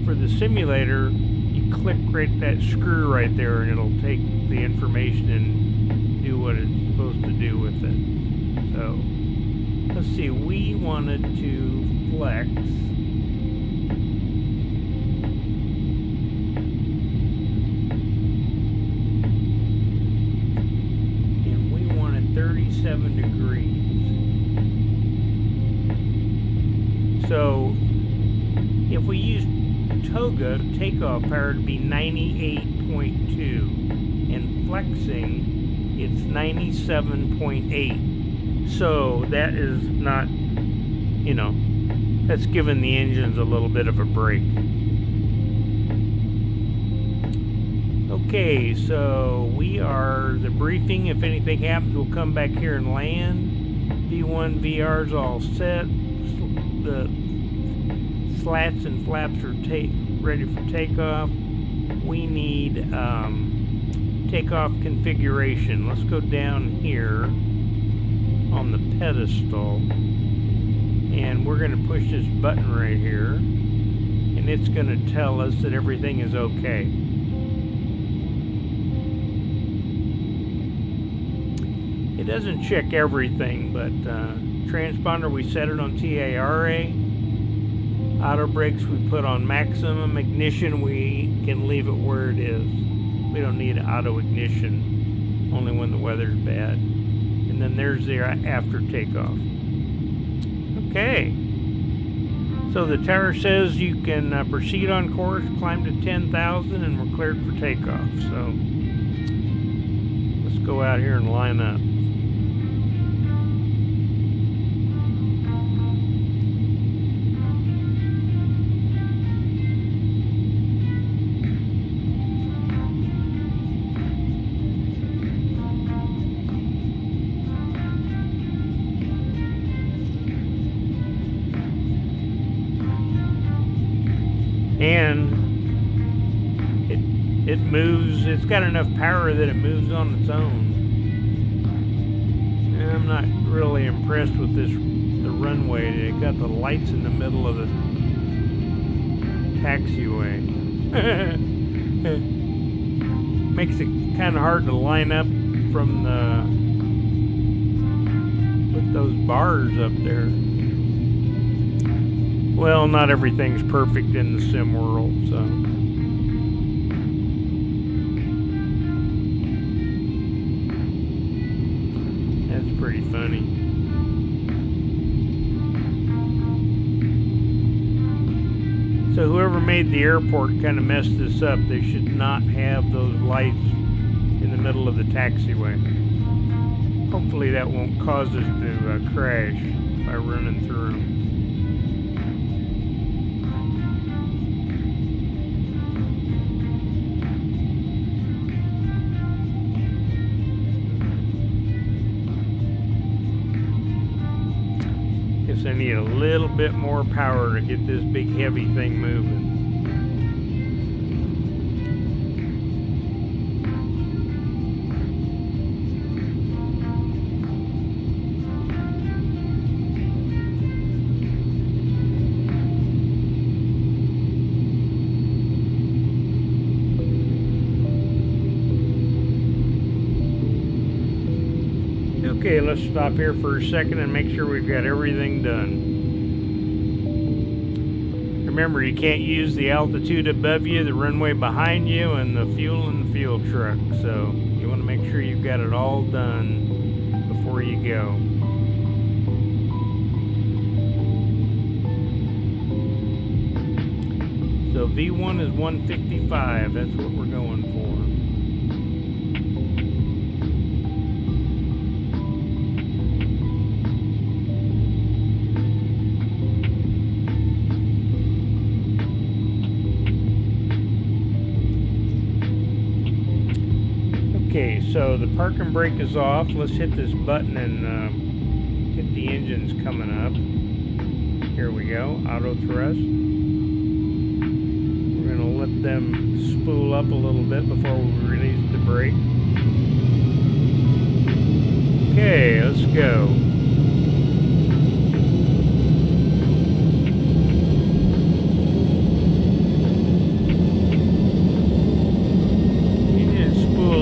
for the simulator, you click right that screw right there and it'll take the information and do what it's supposed to do with it. So let's see, we wanted to flex. And we wanted 37 degrees. So if we use toga, takeoff power to be 98.2, and flexing, it's 97.8. So that is not, you know, that's giving the engines a little bit of a break. Okay, so we are, the briefing, if anything happens, we'll come back here and land. V1 VR's all set. The slats and flaps are ready for takeoff. We need takeoff configuration. Let's go down here on the pedestal, and we're going to push this button right here, and it's going to tell us that everything is okay. It doesn't check everything, but transponder, we set it on TARA. Auto brakes we put on maximum. Ignition, we can leave it where it is. We don't need auto ignition, only when the weather's bad. And then there's the after takeoff. Okay. So the tower says you can proceed on course, climb to 10,000, and we're cleared for takeoff. So let's go out here and line up. And it moves, it's got enough power that it moves on its own. And I'm not really impressed with the runway. It got the lights in the middle of the taxiway. Makes it kind of hard to line up from with those bars up there. Well, not everything's perfect in the sim world, so. That's pretty funny. So whoever made the airport kind of messed this up. They should not have those lights in the middle of the taxiway. Hopefully that won't cause us to crash by running through them. I need a little bit more power to get this big heavy thing moving. Okay, let's stop here for a second and make sure we've got everything done. Remember, you can't use the altitude above you, the runway behind you, and the fuel in the fuel truck. So you want to make sure you've got it all done before you go. So V1 is 155. That's what we're going for. Okay, so the park and brake is off. Let's hit this button and get the engines coming up. Here we go, auto thrust. We're going to let them spool up a little bit before we release the brake. Okay, let's go.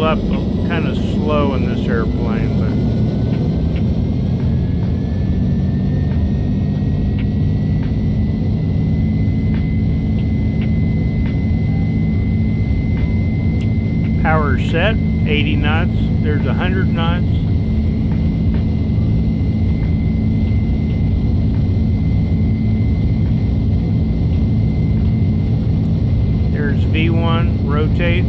Up kind of slow in this airplane, but power set 80 knots. There's 100 knots. There's V1 rotate.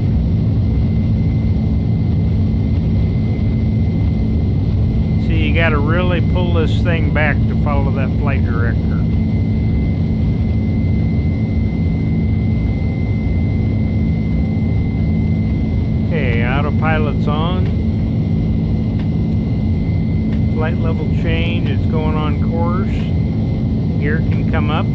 You got to really pull this thing back to follow that flight director. Okay, autopilot's on. Flight level change, it's going on course. Gear can come up.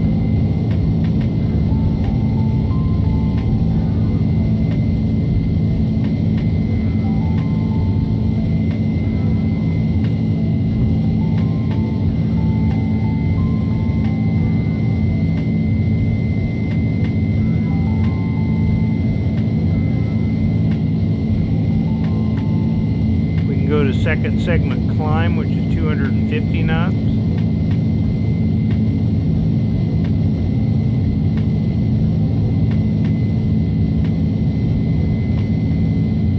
Go to second segment climb, which is 250 knots.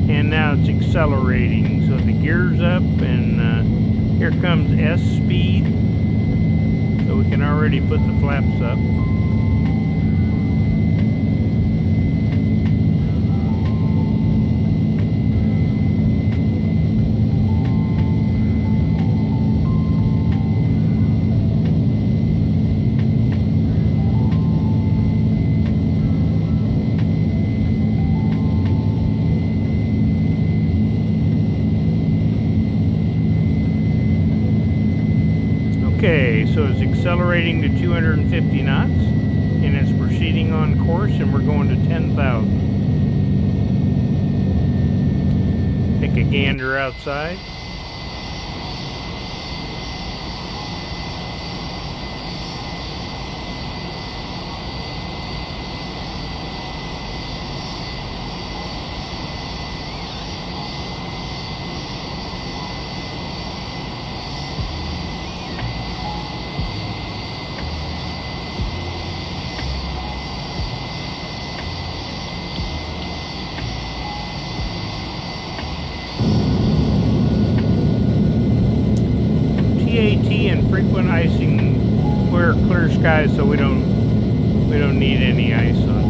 And now it's accelerating. So the gear's up and here comes S speed. So we can already put the flaps up. Okay, so it's accelerating to 250 knots, and it's proceeding on course, and we're going to 10,000. Take a gander outside. TAT and frequent icing. We're clear skies, so we don't need any ice on.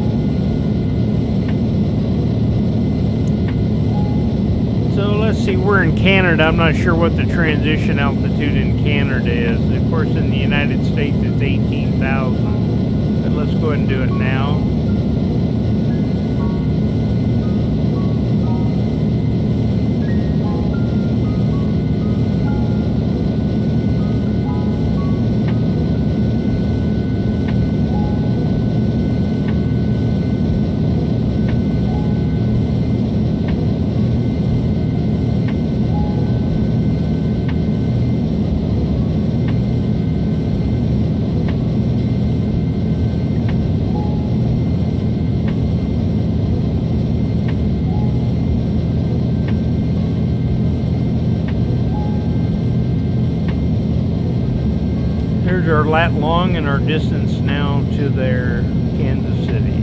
So let's see, we're in Canada. I'm not sure what the transition altitude in Canada is. Of course, in the United States, it's 18,000. But let's go ahead and do it now. There's our lat long and our distance now to their Kansas City.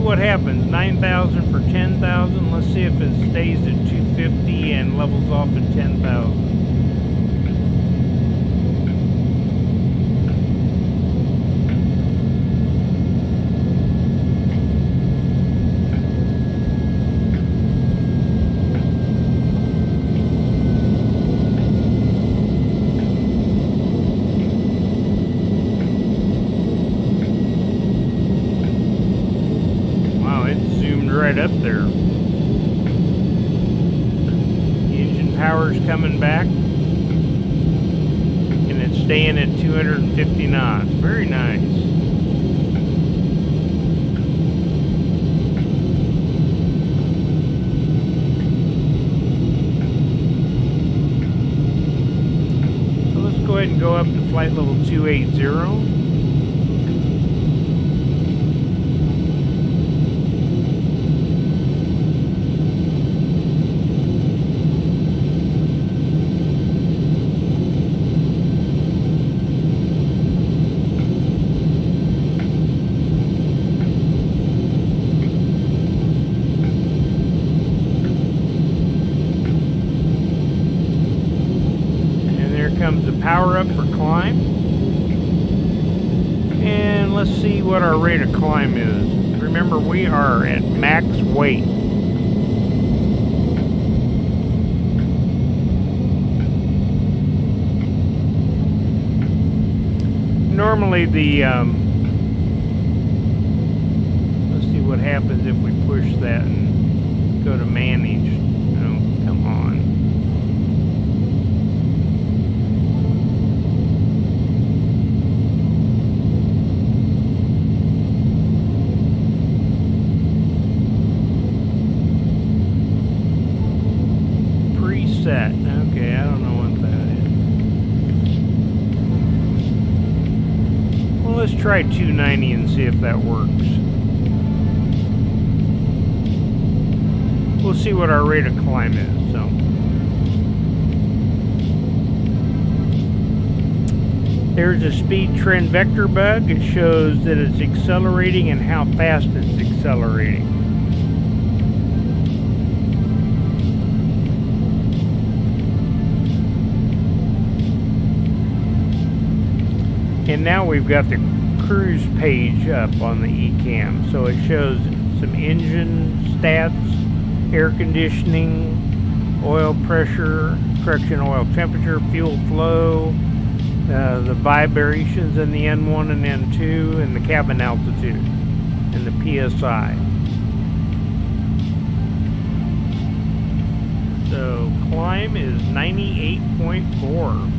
What happens? 9,000 for 10,000. Let's see if it stays at 250 and levels off at 10,000. Right up there. The engine power's coming back, and it's staying at 250 knots. Very nice. So let's go ahead and go up to flight level 280. Comes the power up for climb, and let's see what our rate of climb is. Remember, we are at max weight. Normally the let's see what happens if we push that and go to manage. Oh, come on. Set. Okay, I don't know what that is. Well, let's try 290 and see if that works. We'll see what our rate of climb is. So there's a speed trend vector bug. It shows that it's accelerating and how fast it's accelerating. And now we've got the cruise page up on the eCam. So it shows some engine stats, air conditioning, oil pressure, oil temperature, fuel flow, the vibrations in the N1 and N2, and the cabin altitude, and the PSI. So climb is 98.4.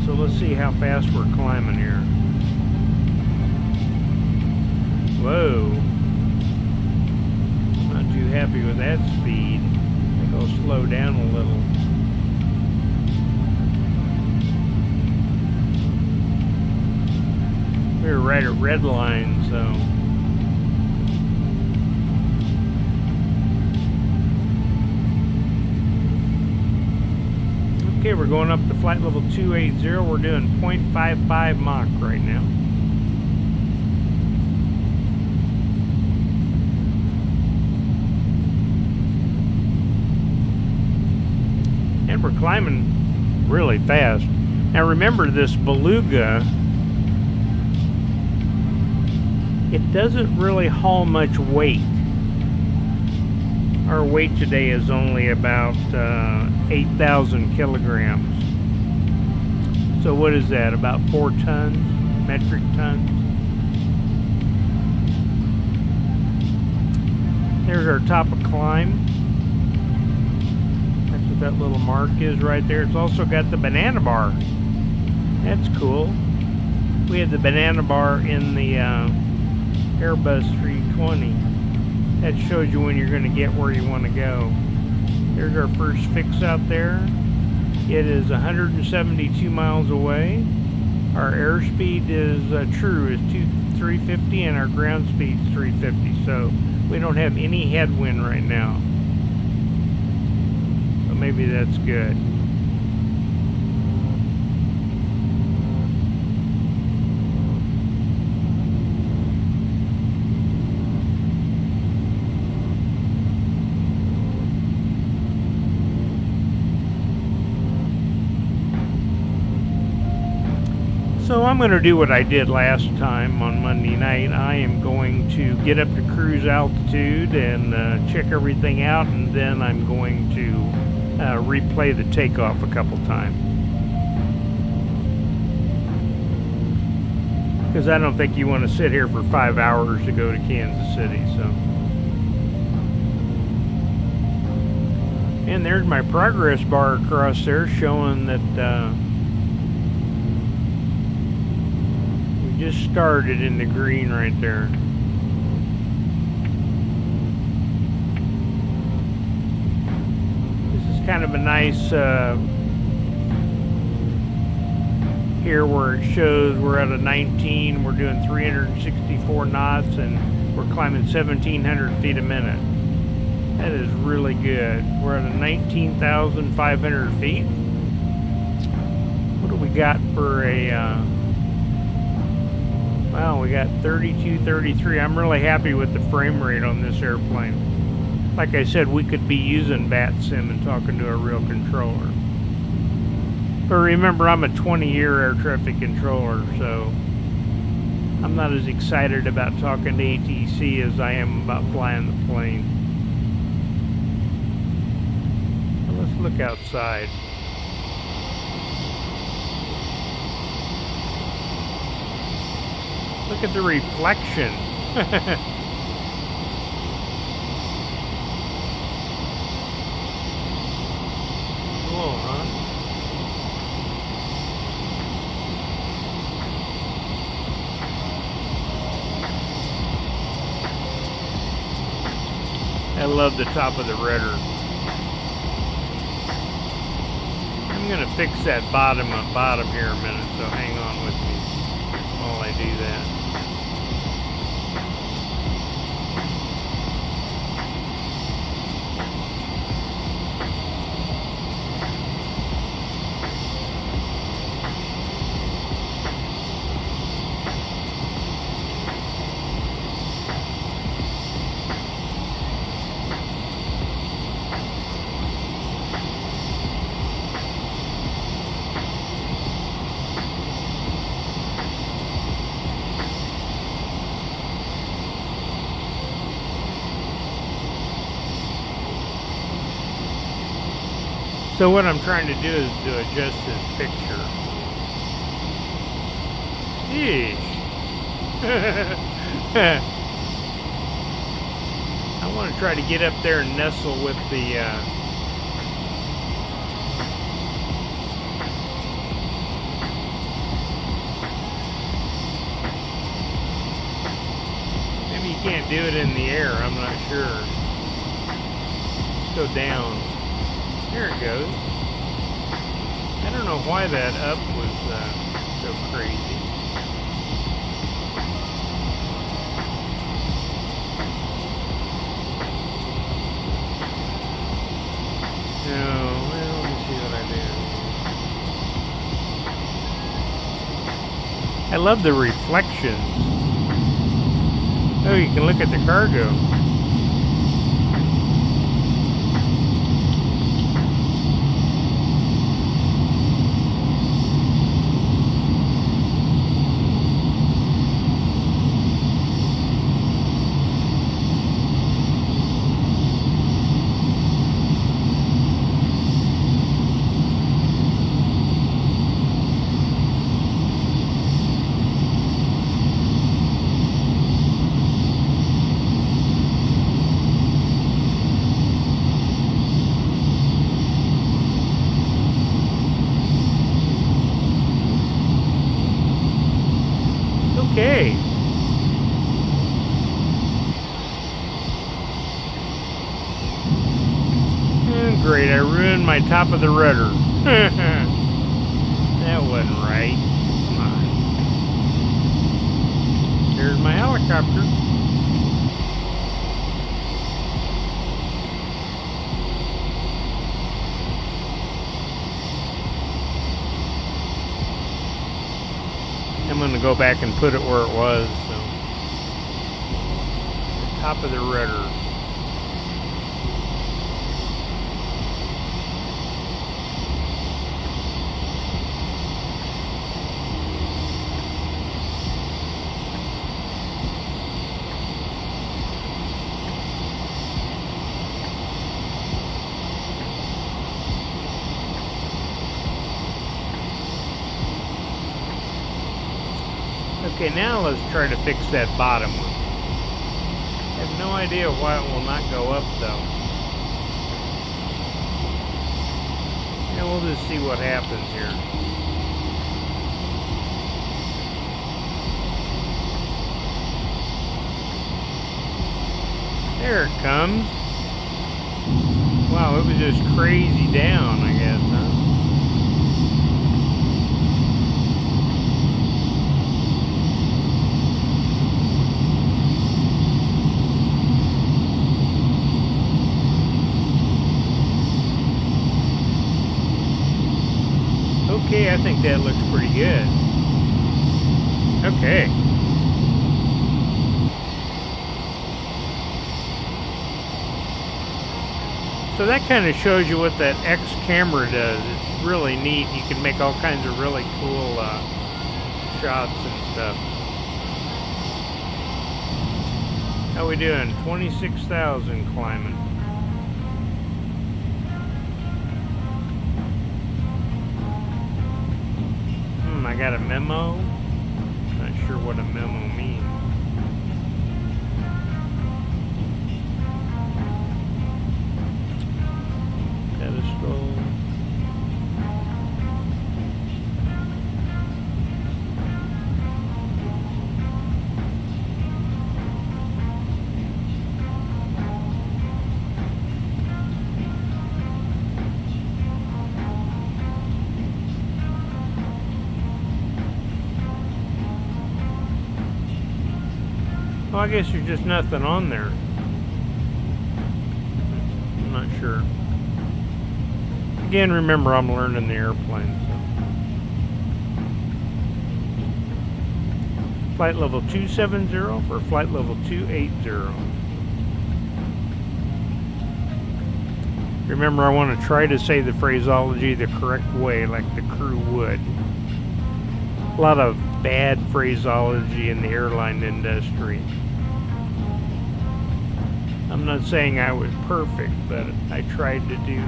So let's see how fast we're climbing here. Whoa. Not too happy with that speed. I think I'll slow down a little. We're right at red line, so. Okay, we're going up to flight level 280. We're doing 0.55 Mach right now. And we're climbing really fast. Now remember, this Beluga, it doesn't really haul much weight. Our weight today is only about 8,000 kilograms. So what is that? About 4 tons, metric tons. There's our top of climb. That's what that little mark is right there. It's also got the banana bar. That's cool. We had the banana bar in the Airbus 320. That shows you when you're going to get where you want to go. There's our first fix out there. It is 172 miles away. Our airspeed is true is 350 and our ground speed is 350. So we don't have any headwind right now. So maybe that's good. So I'm going to do what I did last time on Monday night. I am going to get up to cruise altitude and check everything out, and then I'm going to replay the takeoff a couple times. Because I don't think you want to sit here for 5 hours to go to Kansas City. So, and there's my progress bar across there showing that just started in the green right there. This is kind of a nice here where it shows we're at a 19, we're doing 364 knots and we're climbing 1,700 feet a minute. That is really good. We're at a 19,500 feet. What do we got for a well, we got 32, 33. I'm really happy with the frame rate on this airplane. Like I said, we could be using BATSIM and talking to a real controller. But remember, I'm a 20-year air traffic controller, so I'm not as excited about talking to ATC as I am about flying the plane. So let's look outside. Look at the reflection. Cool, huh? I love the top of the rudder. I'm gonna fix that bottom here a minute, so hang on with me while I do that. So what I'm trying to do is to adjust this picture. Yeesh. I want to try to get up there and nestle with the maybe you can't do it in the air, I'm not sure. Let's go down. There it goes. I don't know why that up was so crazy. No, well, let me see what I do. I love the reflections. Oh, you can look at the cargo. Okay. great, I ruined my top of the rudder. That wasn't right. Come on. There's my helicopter. I'm going to go back and put it where it was. So, the top of the rudder. Okay, now let's try to fix that bottom one. I have no idea why it will not go up though. And we'll just see what happens here. There it comes. Wow, it was just crazy down, I guess, huh? Okay, I think that looks pretty good. Okay. So that kind of shows you what that X camera does. It's really neat. You can make all kinds of really cool shots and stuff. How we doing? 26,000 climbing. I got a memo. Not sure what a memo means. Pedestal. Well, I guess there's just nothing on there. I'm not sure. Again, remember I'm learning the airplane. So. Flight level 270 for flight level 280. Remember, I want to try to say the phraseology the correct way, like the crew would. A lot of bad phraseology in the airline industry. I'm not saying I was perfect, but I tried to do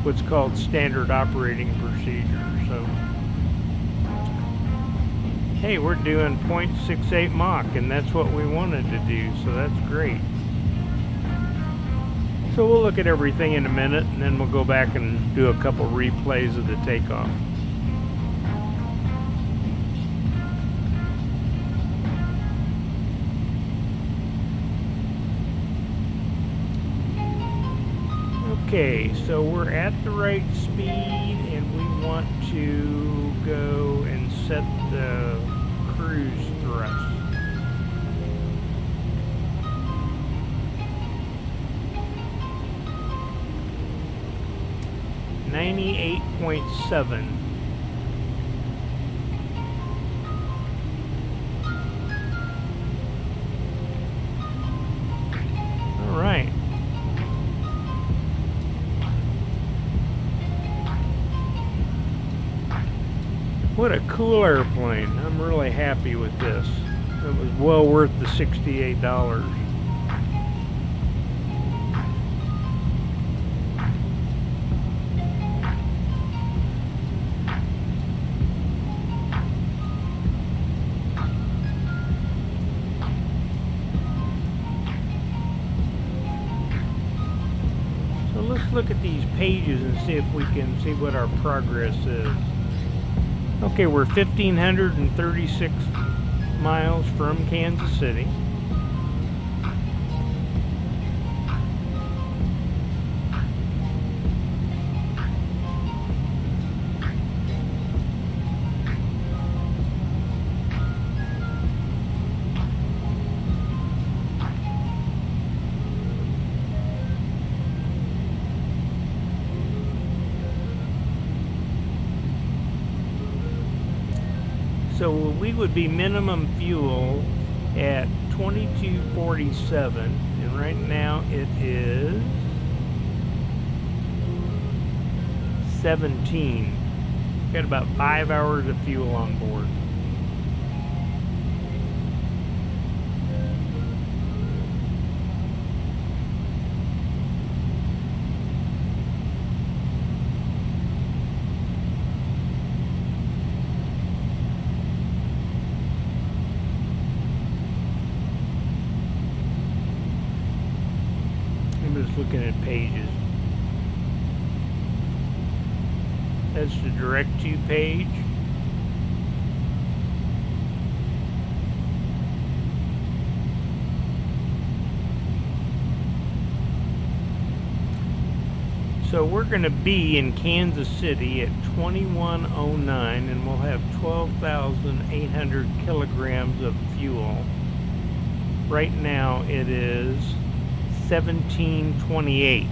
what's called standard operating procedure. So, hey, we're doing 0.68 Mach, and that's what we wanted to do, so that's great. So we'll look at everything in a minute, and then we'll go back and do a couple replays of the takeoff. Okay, so we're at the right speed and we want to go and set the cruise thrust. .7. All right. What a cool airplane. I'm really happy with this. It was well worth the $68. So let's look at these pages and see if we can see what our progress is. Okay, we're 1,536 miles from Kansas City. So we would be minimum fuel at 22.47, and right now it is 17. Got about 5 hours of fuel on board. I'm just looking at pages. That's the direct to page. So we're going to be in Kansas City at 2109, and we'll have 12,800 kilograms of fuel. Right now it is 1728.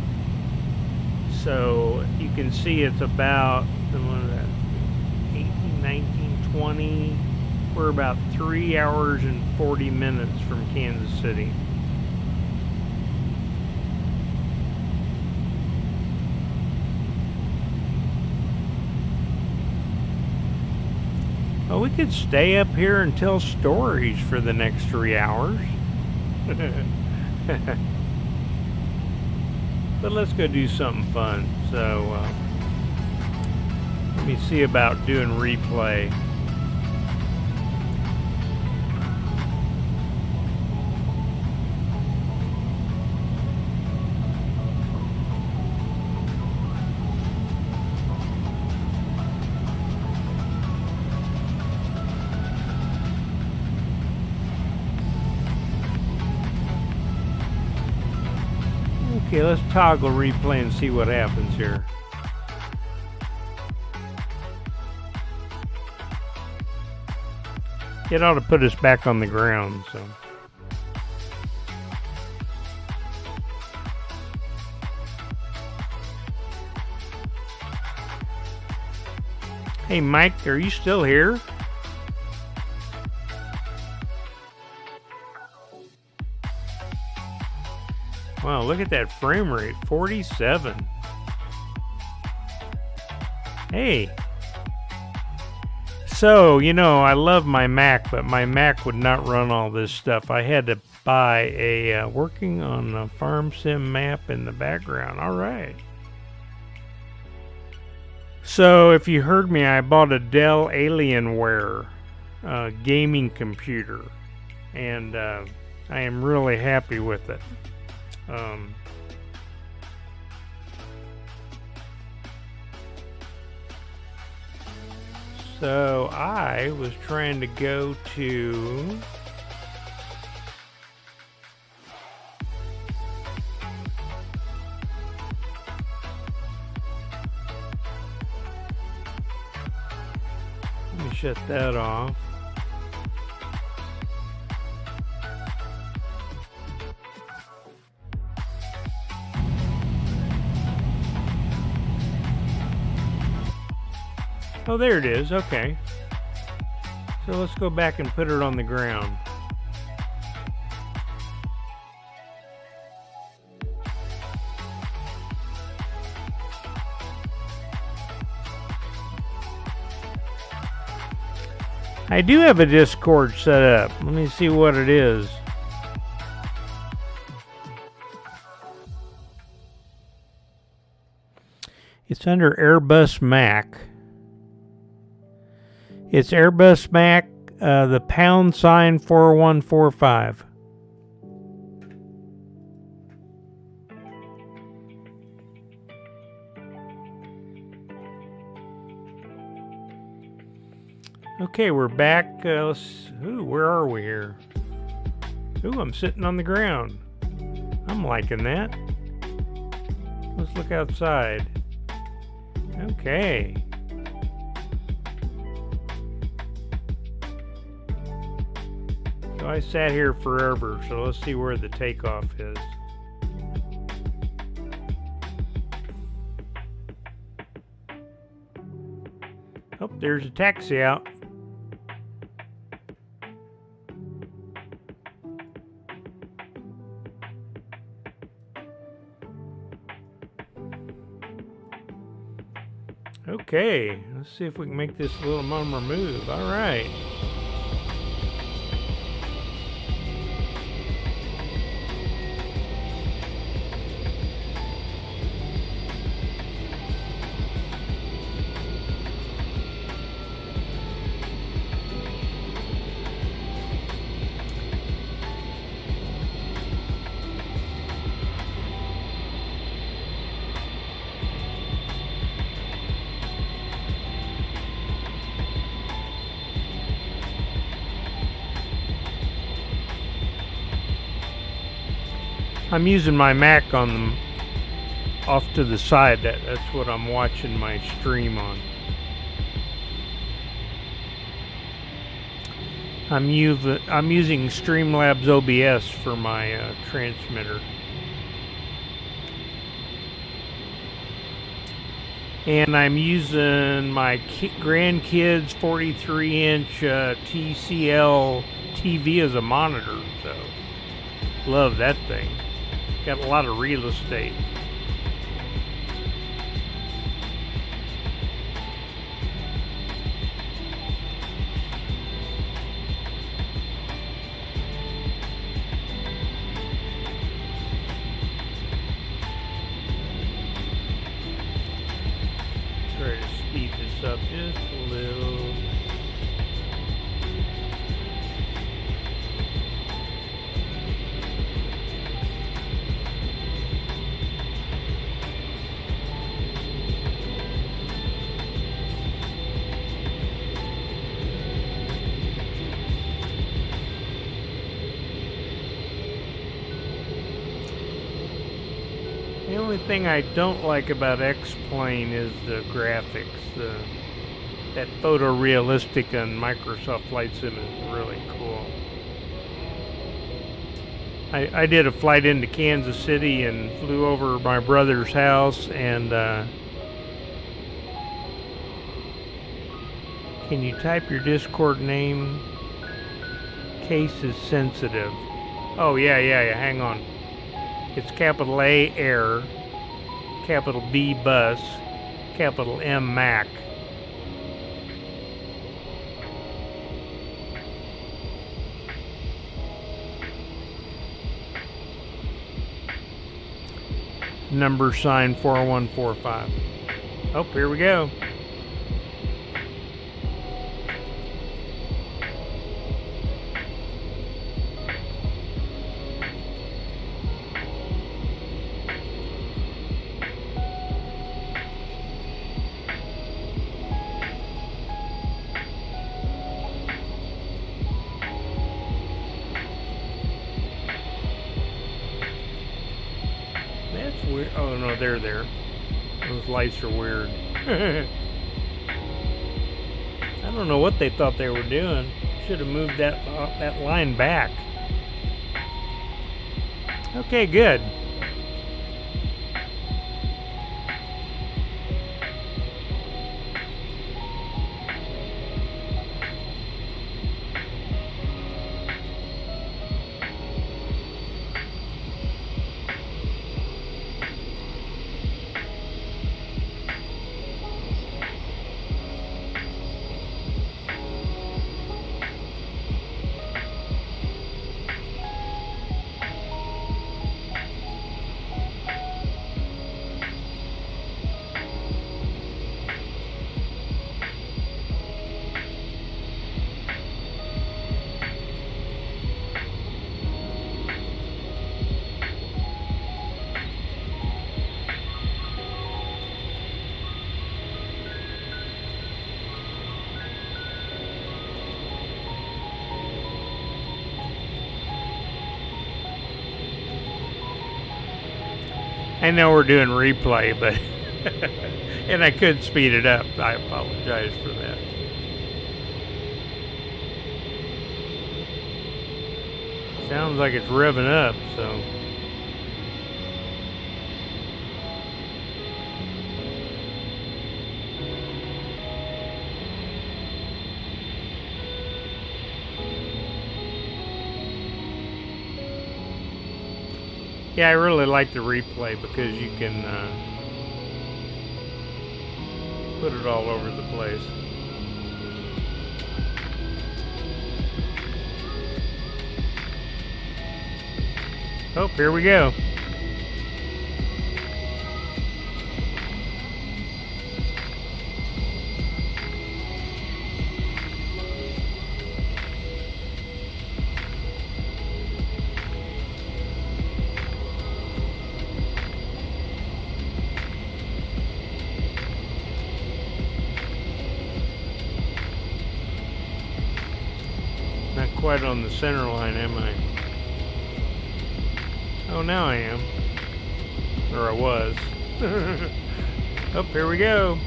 So you can see it's about 18, 19, 20. We're about 3 hours and 40 minutes from Kansas City. Well, we could stay up here and tell stories for the next 3 hours. But let's go do something fun. So let me see about doing replay. Okay, let's toggle replay and see what happens here. It ought to put us back on the ground, so. Hey Mike, are you still here? Wow, look at that frame rate, 47. Hey. So, you know, I love my Mac, but my Mac would not run all this stuff. I had to buy a, working on a farm sim map in the background. All right. So, if you heard me, I bought a Dell Alienware gaming computer. And I am really happy with it. So I was trying to go to let me shut that off. Oh, there it is. Okay. So let's go back and put it on the ground. I do have a Discord set up. Let me see what it is. It's under Airbus Mac. It's Airbus Mac, the #4145. Okay, we're back. Where are we here? Ooh, I'm sitting on the ground. I'm liking that. Let's look outside. Okay. So I sat here forever, so let's see where the takeoff is. Oh, there's a taxi out. Okay, let's see if we can make this little mummer move. All right. I'm using my Mac on the off to the side. That's what I'm watching my stream on. I'm using Streamlabs OBS for my transmitter. And I'm using my grandkids' 43-inch TCL TV as a monitor, so love that thing. Got a lot of real estate. Try to speed this up just a little. The only thing I don't like about X-Plane is the graphics. That photorealistic on Microsoft Flight Sim is really cool. I did a flight into Kansas City and flew over my brother's house, and can you type your Discord name? Case is sensitive. Oh, yeah, hang on. It's capital A, air, capital B, bus, capital M, Mac. Number sign 4145. Oh, here we go. That's weird. Oh no, they're there. Those lights are weird. I don't know what they thought they were doing. Should have moved that line back. Okay, good. I know we're doing replay, but and I could speed it up. I apologize for that. Sounds like it's revving up, so. Yeah, I really like the replay because you can put it all over the place. Oh, here we go. Not quite on the center line, am I? Oh, now I am. Or I was. Oh, here we go.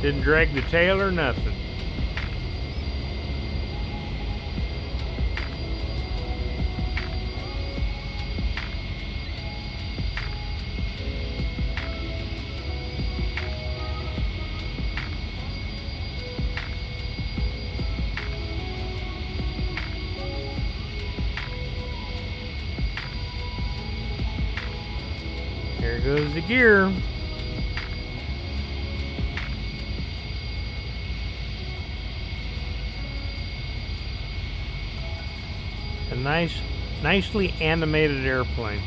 Didn't drag the tail or nothing. There goes the gear. A nicely animated airplane.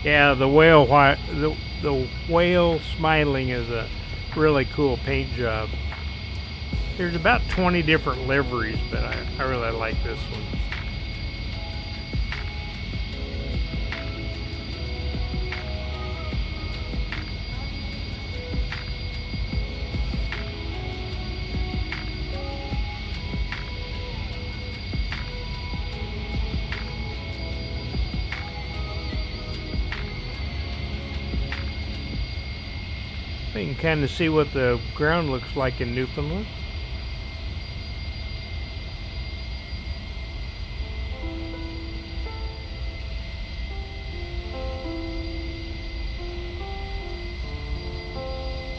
Yeah, the whale smiling is a really cool paint job. There's about 20 different liveries, but I really like this one. You can kind of see what the ground looks like in Newfoundland.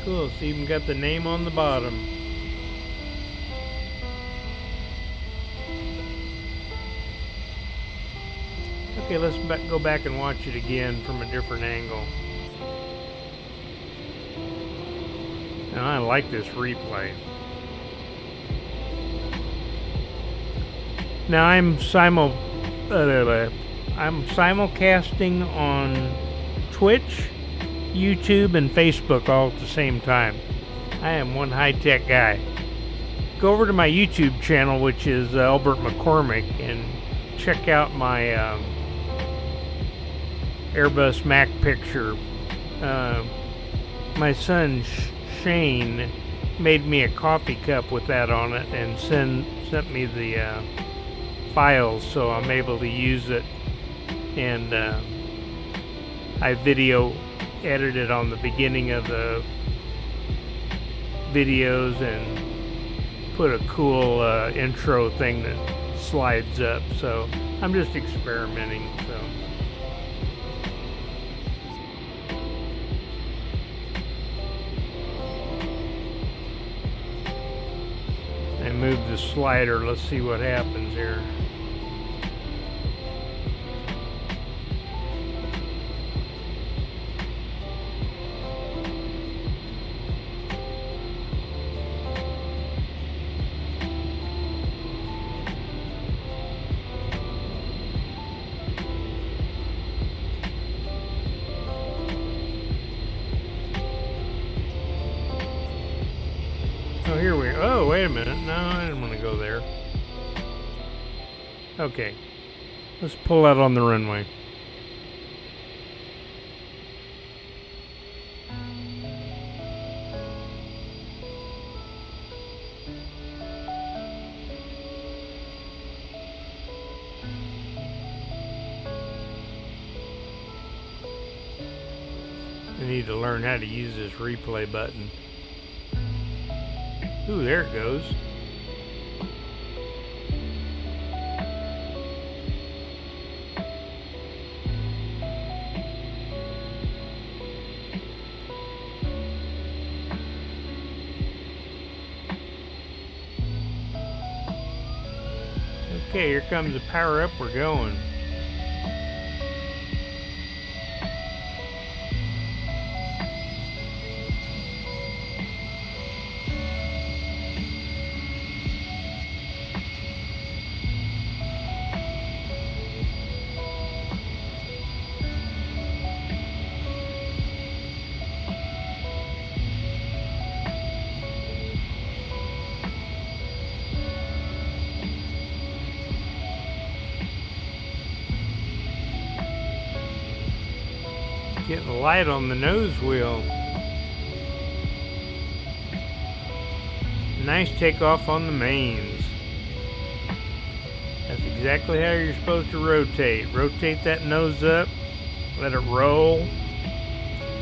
Cool, it's even got the name on the bottom. Okay, let's go back and watch it again from a different angle. Now, I like this replay. Now I'm simulcasting on Twitch, YouTube, and Facebook all at the same time. I am one high-tech guy. Go over to my YouTube channel, which is Albert McCormick, and check out my Airbus Mac picture. My son Shane made me a coffee cup with that on it and sent me the files, so I'm able to use it, and I video edited on the beginning of the videos and put a cool intro thing that slides up, so I'm just experimenting. So I move the slider. Let's see what happens here. Oh, here we go. Oh, wait a minute. No, I didn't want to go there. Okay. Let's pull out on the runway. I need to learn how to use this replay button. Ooh, there it goes. Okay, here comes the power up. We're going. Getting the light on the nose wheel. Nice takeoff on the mains. That's exactly how you're supposed to rotate. Rotate that nose up, let it roll.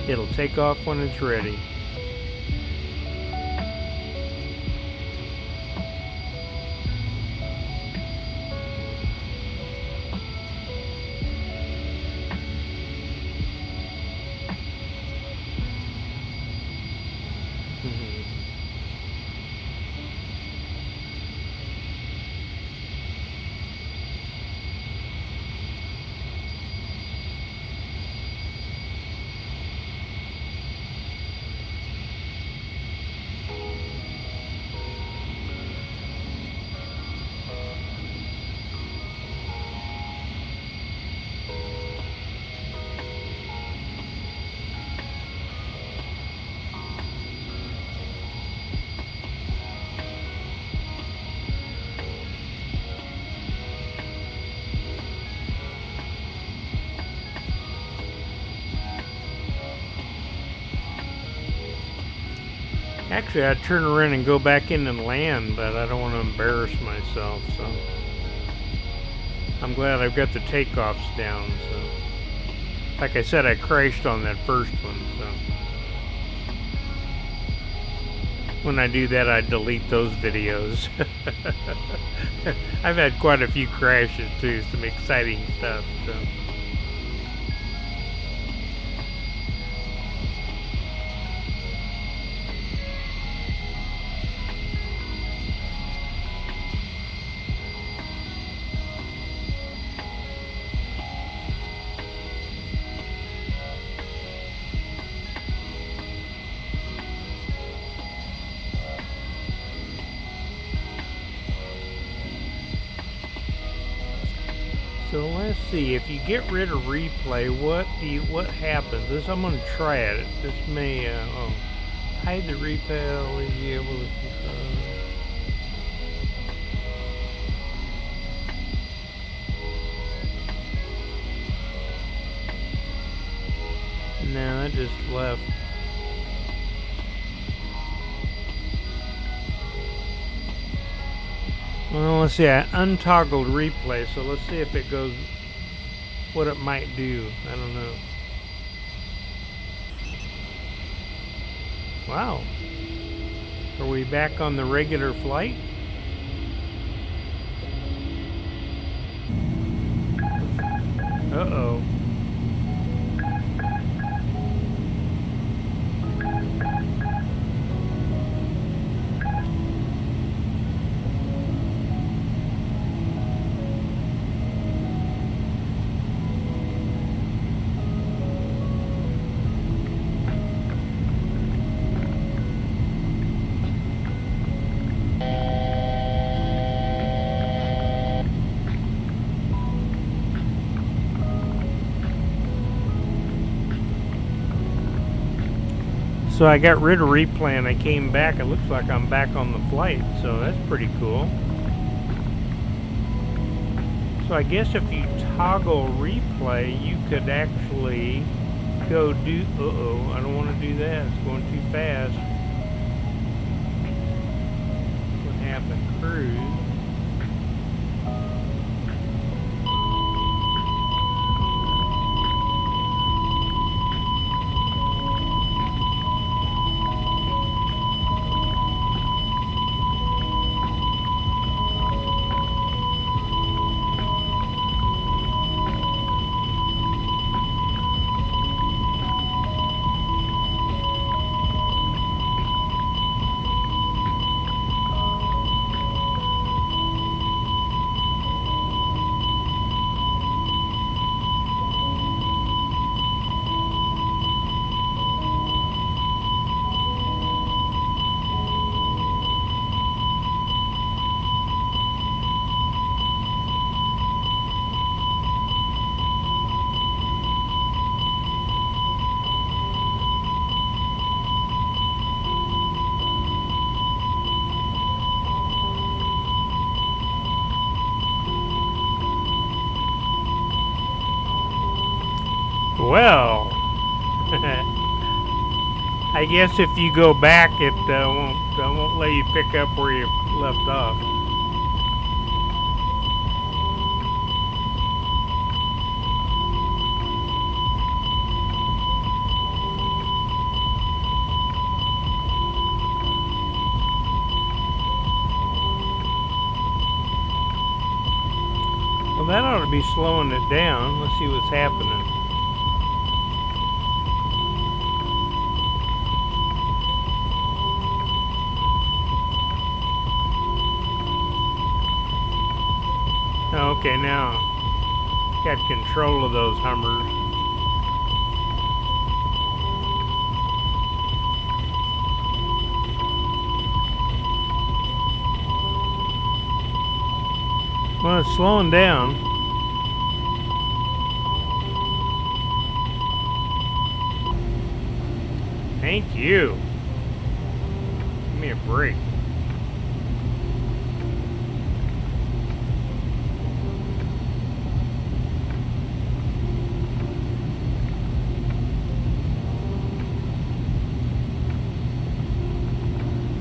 It'll take off when it's ready. Actually, I'd turn around and go back in and land, but I don't want to embarrass myself, so I'm glad I've got the takeoffs down. So, like I said, I crashed on that first one, so when I do that, I delete those videos. I've had quite a few crashes too, some exciting stuff. So. So let's see, if you get rid of replay, what happens? This, I'm going to try it. This may hide the replay, will you be able to no, that just left. Well, let's see, I untoggled replay, so let's see if it goes, what it might do. I don't know. Wow. Are we back on the regular flight? Uh-oh. So I got rid of replay and I came back. It looks like I'm back on the flight, so that's pretty cool. So I guess if you toggle replay, you could actually go do, uh-oh, I don't want to do that. It's going too fast. What happened? Cruise. I guess if you go back, it won't let you pick up where you left off. Well, that ought to be slowing it down. Let's see what's happening. Okay, now got control of those Hummers. Well, it's slowing down. Thank you. Give me a break.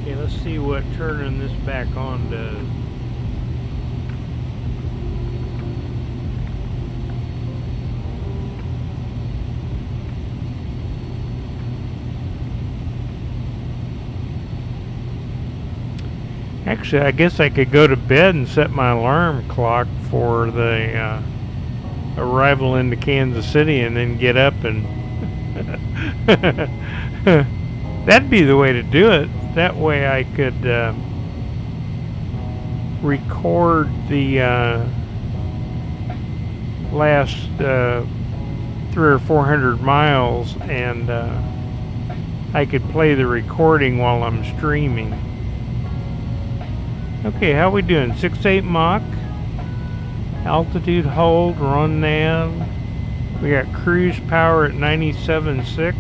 Okay, let's see what turning this back on does. Actually, I guess I could go to bed and set my alarm clock for the arrival into Kansas City and then get up and that'd be the way to do it. That way I could record the last 300 or 400 miles and I could play the recording while I'm streaming. Okay, how we doing? 6.8 Mach. Altitude hold, run nav. We got cruise power at 97.6.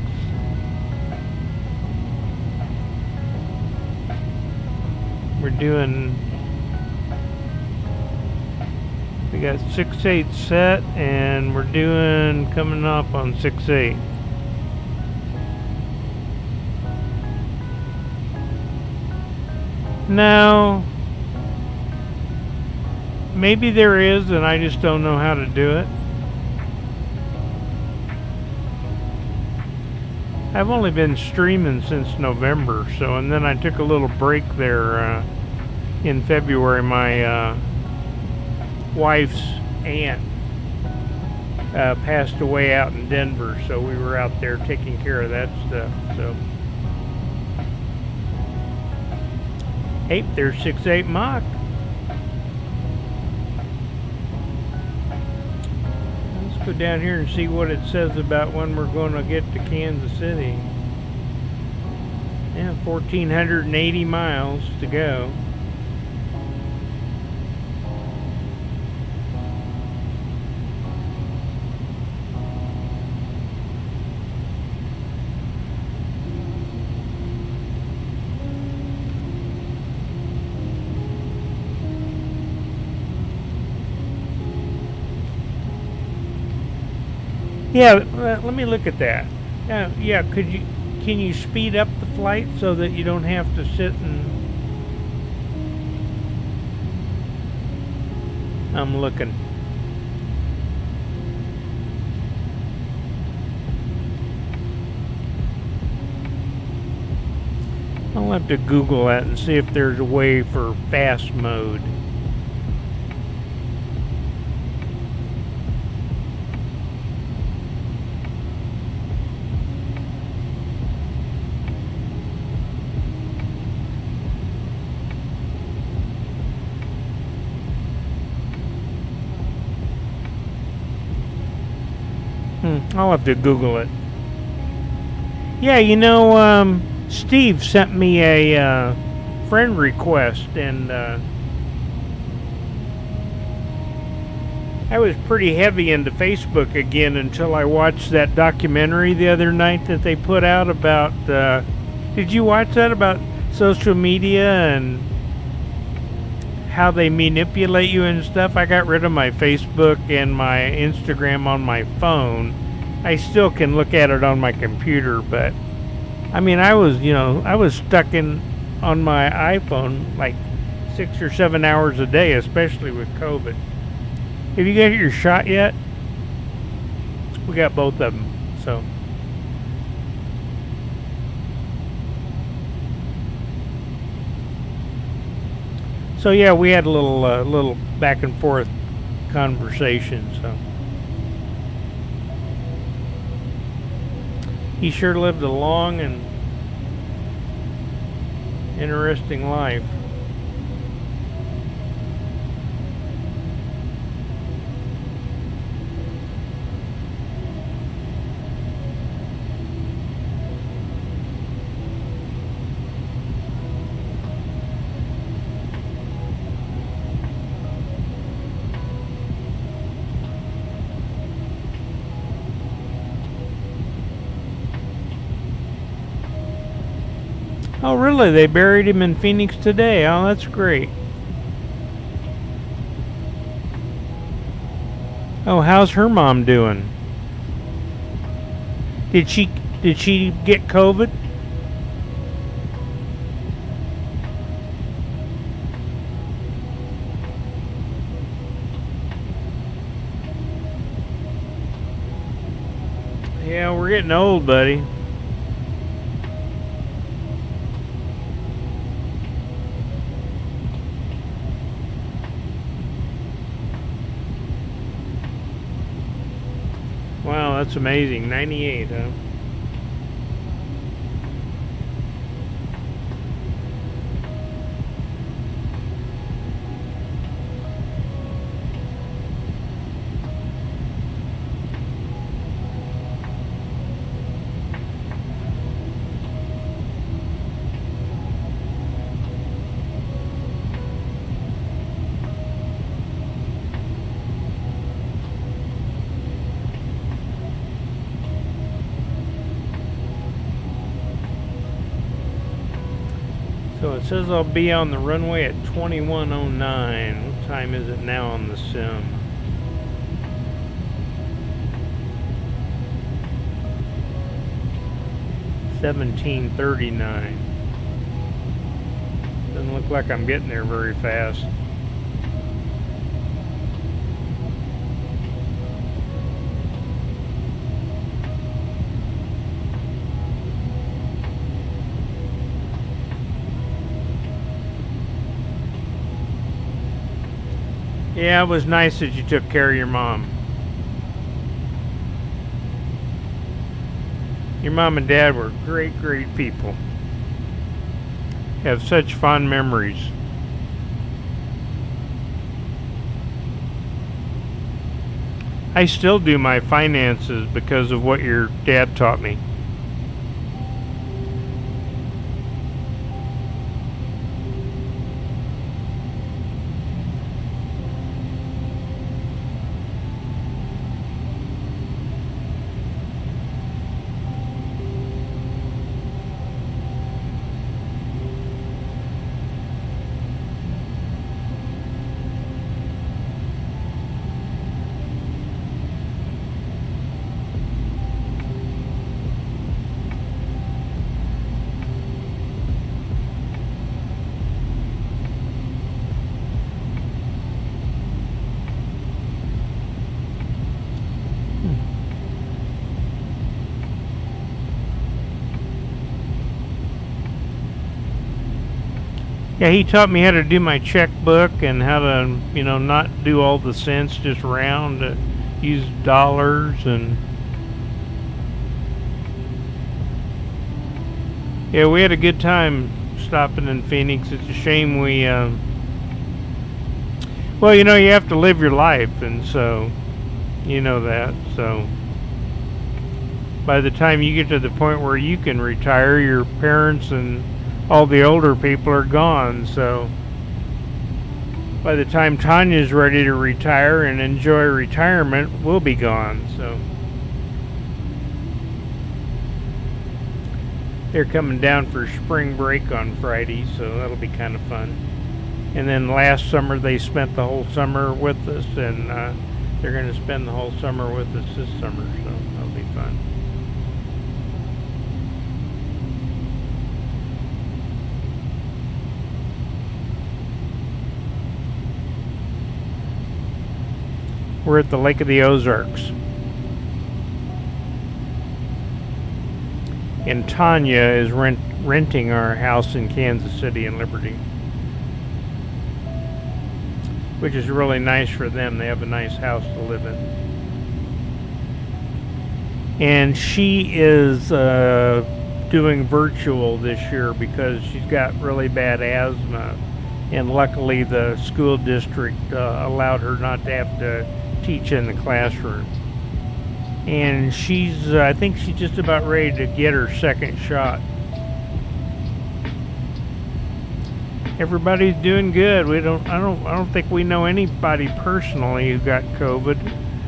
We're doing... We got 6.8 set and we're doing... coming up on 6.8. Now... maybe there is, and I just don't know how to do it. I've only been streaming since November, so, and then I took a little break there in February. My wife's aunt passed away out in Denver, so we were out there taking care of that stuff. So, hey, there's 6.8 Mach. Go down here and see what it says about when we're going to get to Kansas City. Yeah, 1,480 miles to go. Yeah, let me look at that. Yeah, can you speed up the flight so that you don't have to sit and... I'm looking. I'll have to Google that and see if there's a way for fast mode. I'll have to Google it. Yeah, you know, Steve sent me a friend request, and I was pretty heavy into Facebook again until I watched that documentary the other night that they put out about, did you watch that, about social media and how they manipulate you and stuff? I got rid of my Facebook and my Instagram on my phone I still can look at it on my computer, but I mean, I was stuck in on my iPhone like 6 or 7 hours a day, especially with COVID. Have you got your shot yet? We got both of them, so. So yeah, we had a little back and forth conversation. So he sure lived a long and interesting life. Oh, really? They buried him in Phoenix today. Oh, that's great. Oh, how's her mom doing? Did she get COVID? Yeah, we're getting old, buddy. Wow, that's amazing. 98, huh? So it says I'll be on the runway at 21:09. What time is it now on the sim? $17:39. Doesn't look like I'm getting there very fast. Yeah, it was nice that you took care of your mom. Your mom and dad were great, great people. Have such fond memories. I still do my finances because of what your dad taught me. Yeah, he taught me how to do my checkbook and how to, not do all the cents, just round, use dollars and... Yeah, we had a good time stopping in Phoenix. It's a shame we, well, you have to live your life, and so, you know that, so... By the time you get to the point where you can retire, your parents and all the older people are gone, so by the time Tanya's ready to retire and enjoy retirement, we'll be gone. So they're coming down for spring break on Friday, so that'll be kind of fun. And then last summer they spent the whole summer with us, and they're going to spend the whole summer with us this summer, so that'll be fun. We're at the Lake of the Ozarks. And Tanya is renting our house in Kansas City and Liberty, which is really nice for them. They have a nice house to live in. And she is doing virtual this year because she's got really bad asthma, and luckily the school district allowed her not to have to teach in the classroom. And she's I think she's just about ready to get her second shot. Everybody's doing good. I don't think we know anybody personally who got COVID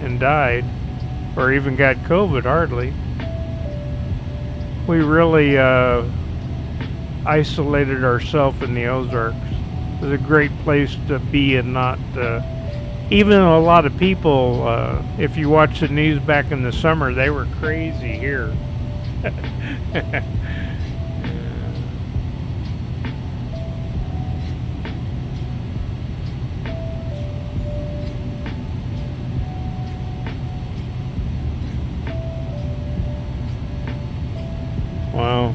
and died, or even got COVID, hardly. We really isolated ourselves in the Ozarks. It was a great place to be, and not even though a lot of people, if you watch the news back in the summer, they were crazy here. Wow.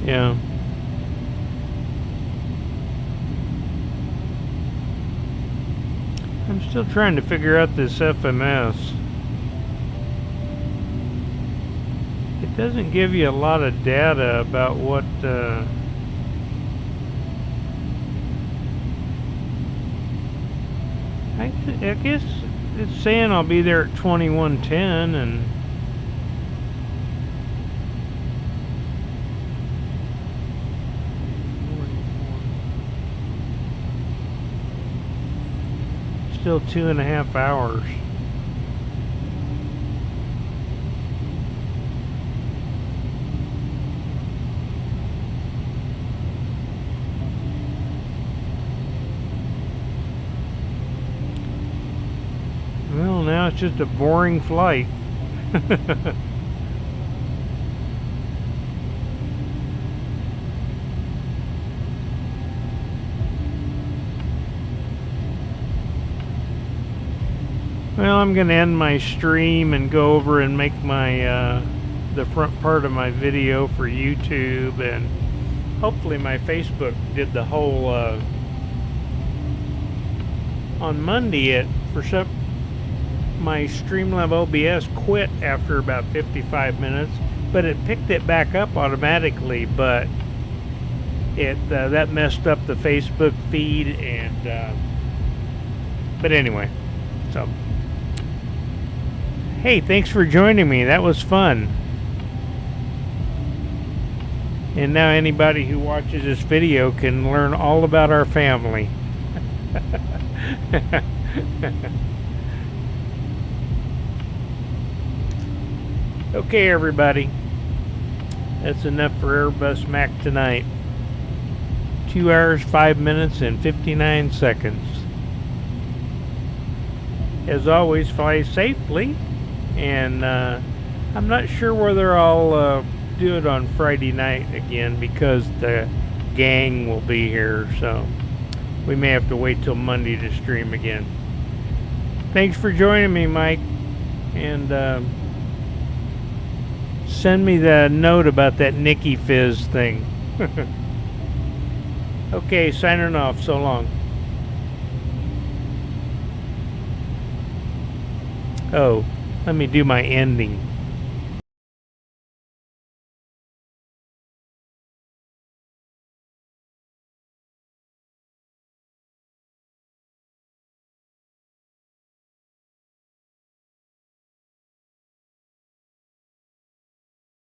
Yeah. I'm still trying to figure out this FMS. It doesn't give you a lot of data about what I guess it's saying I'll be there at 21:10, and still 2.5 hours. Well, now it's just a boring flight. Well, I'm going to end my stream and go over and make my the front part of my video for YouTube, and hopefully my Facebook did the whole on Monday. My Streamlab OBS quit after about 55 minutes, but it picked it back up automatically, but it that messed up the Facebook feed, and but anyway, so hey, thanks for joining me. That was fun. And now anybody who watches this video can learn all about our family. Okay, everybody. That's enough for Airbus Mac tonight. 2 hours, 5 minutes, and 59 seconds. As always, fly safely. And I'm not sure whether I'll do it on Friday night again, because the gang will be here. So we may have to wait till Monday to stream again. Thanks for joining me, Mike. And send me the note about that Nikki Fizz thing. Okay, signing off. So long. Oh, let me do my ending.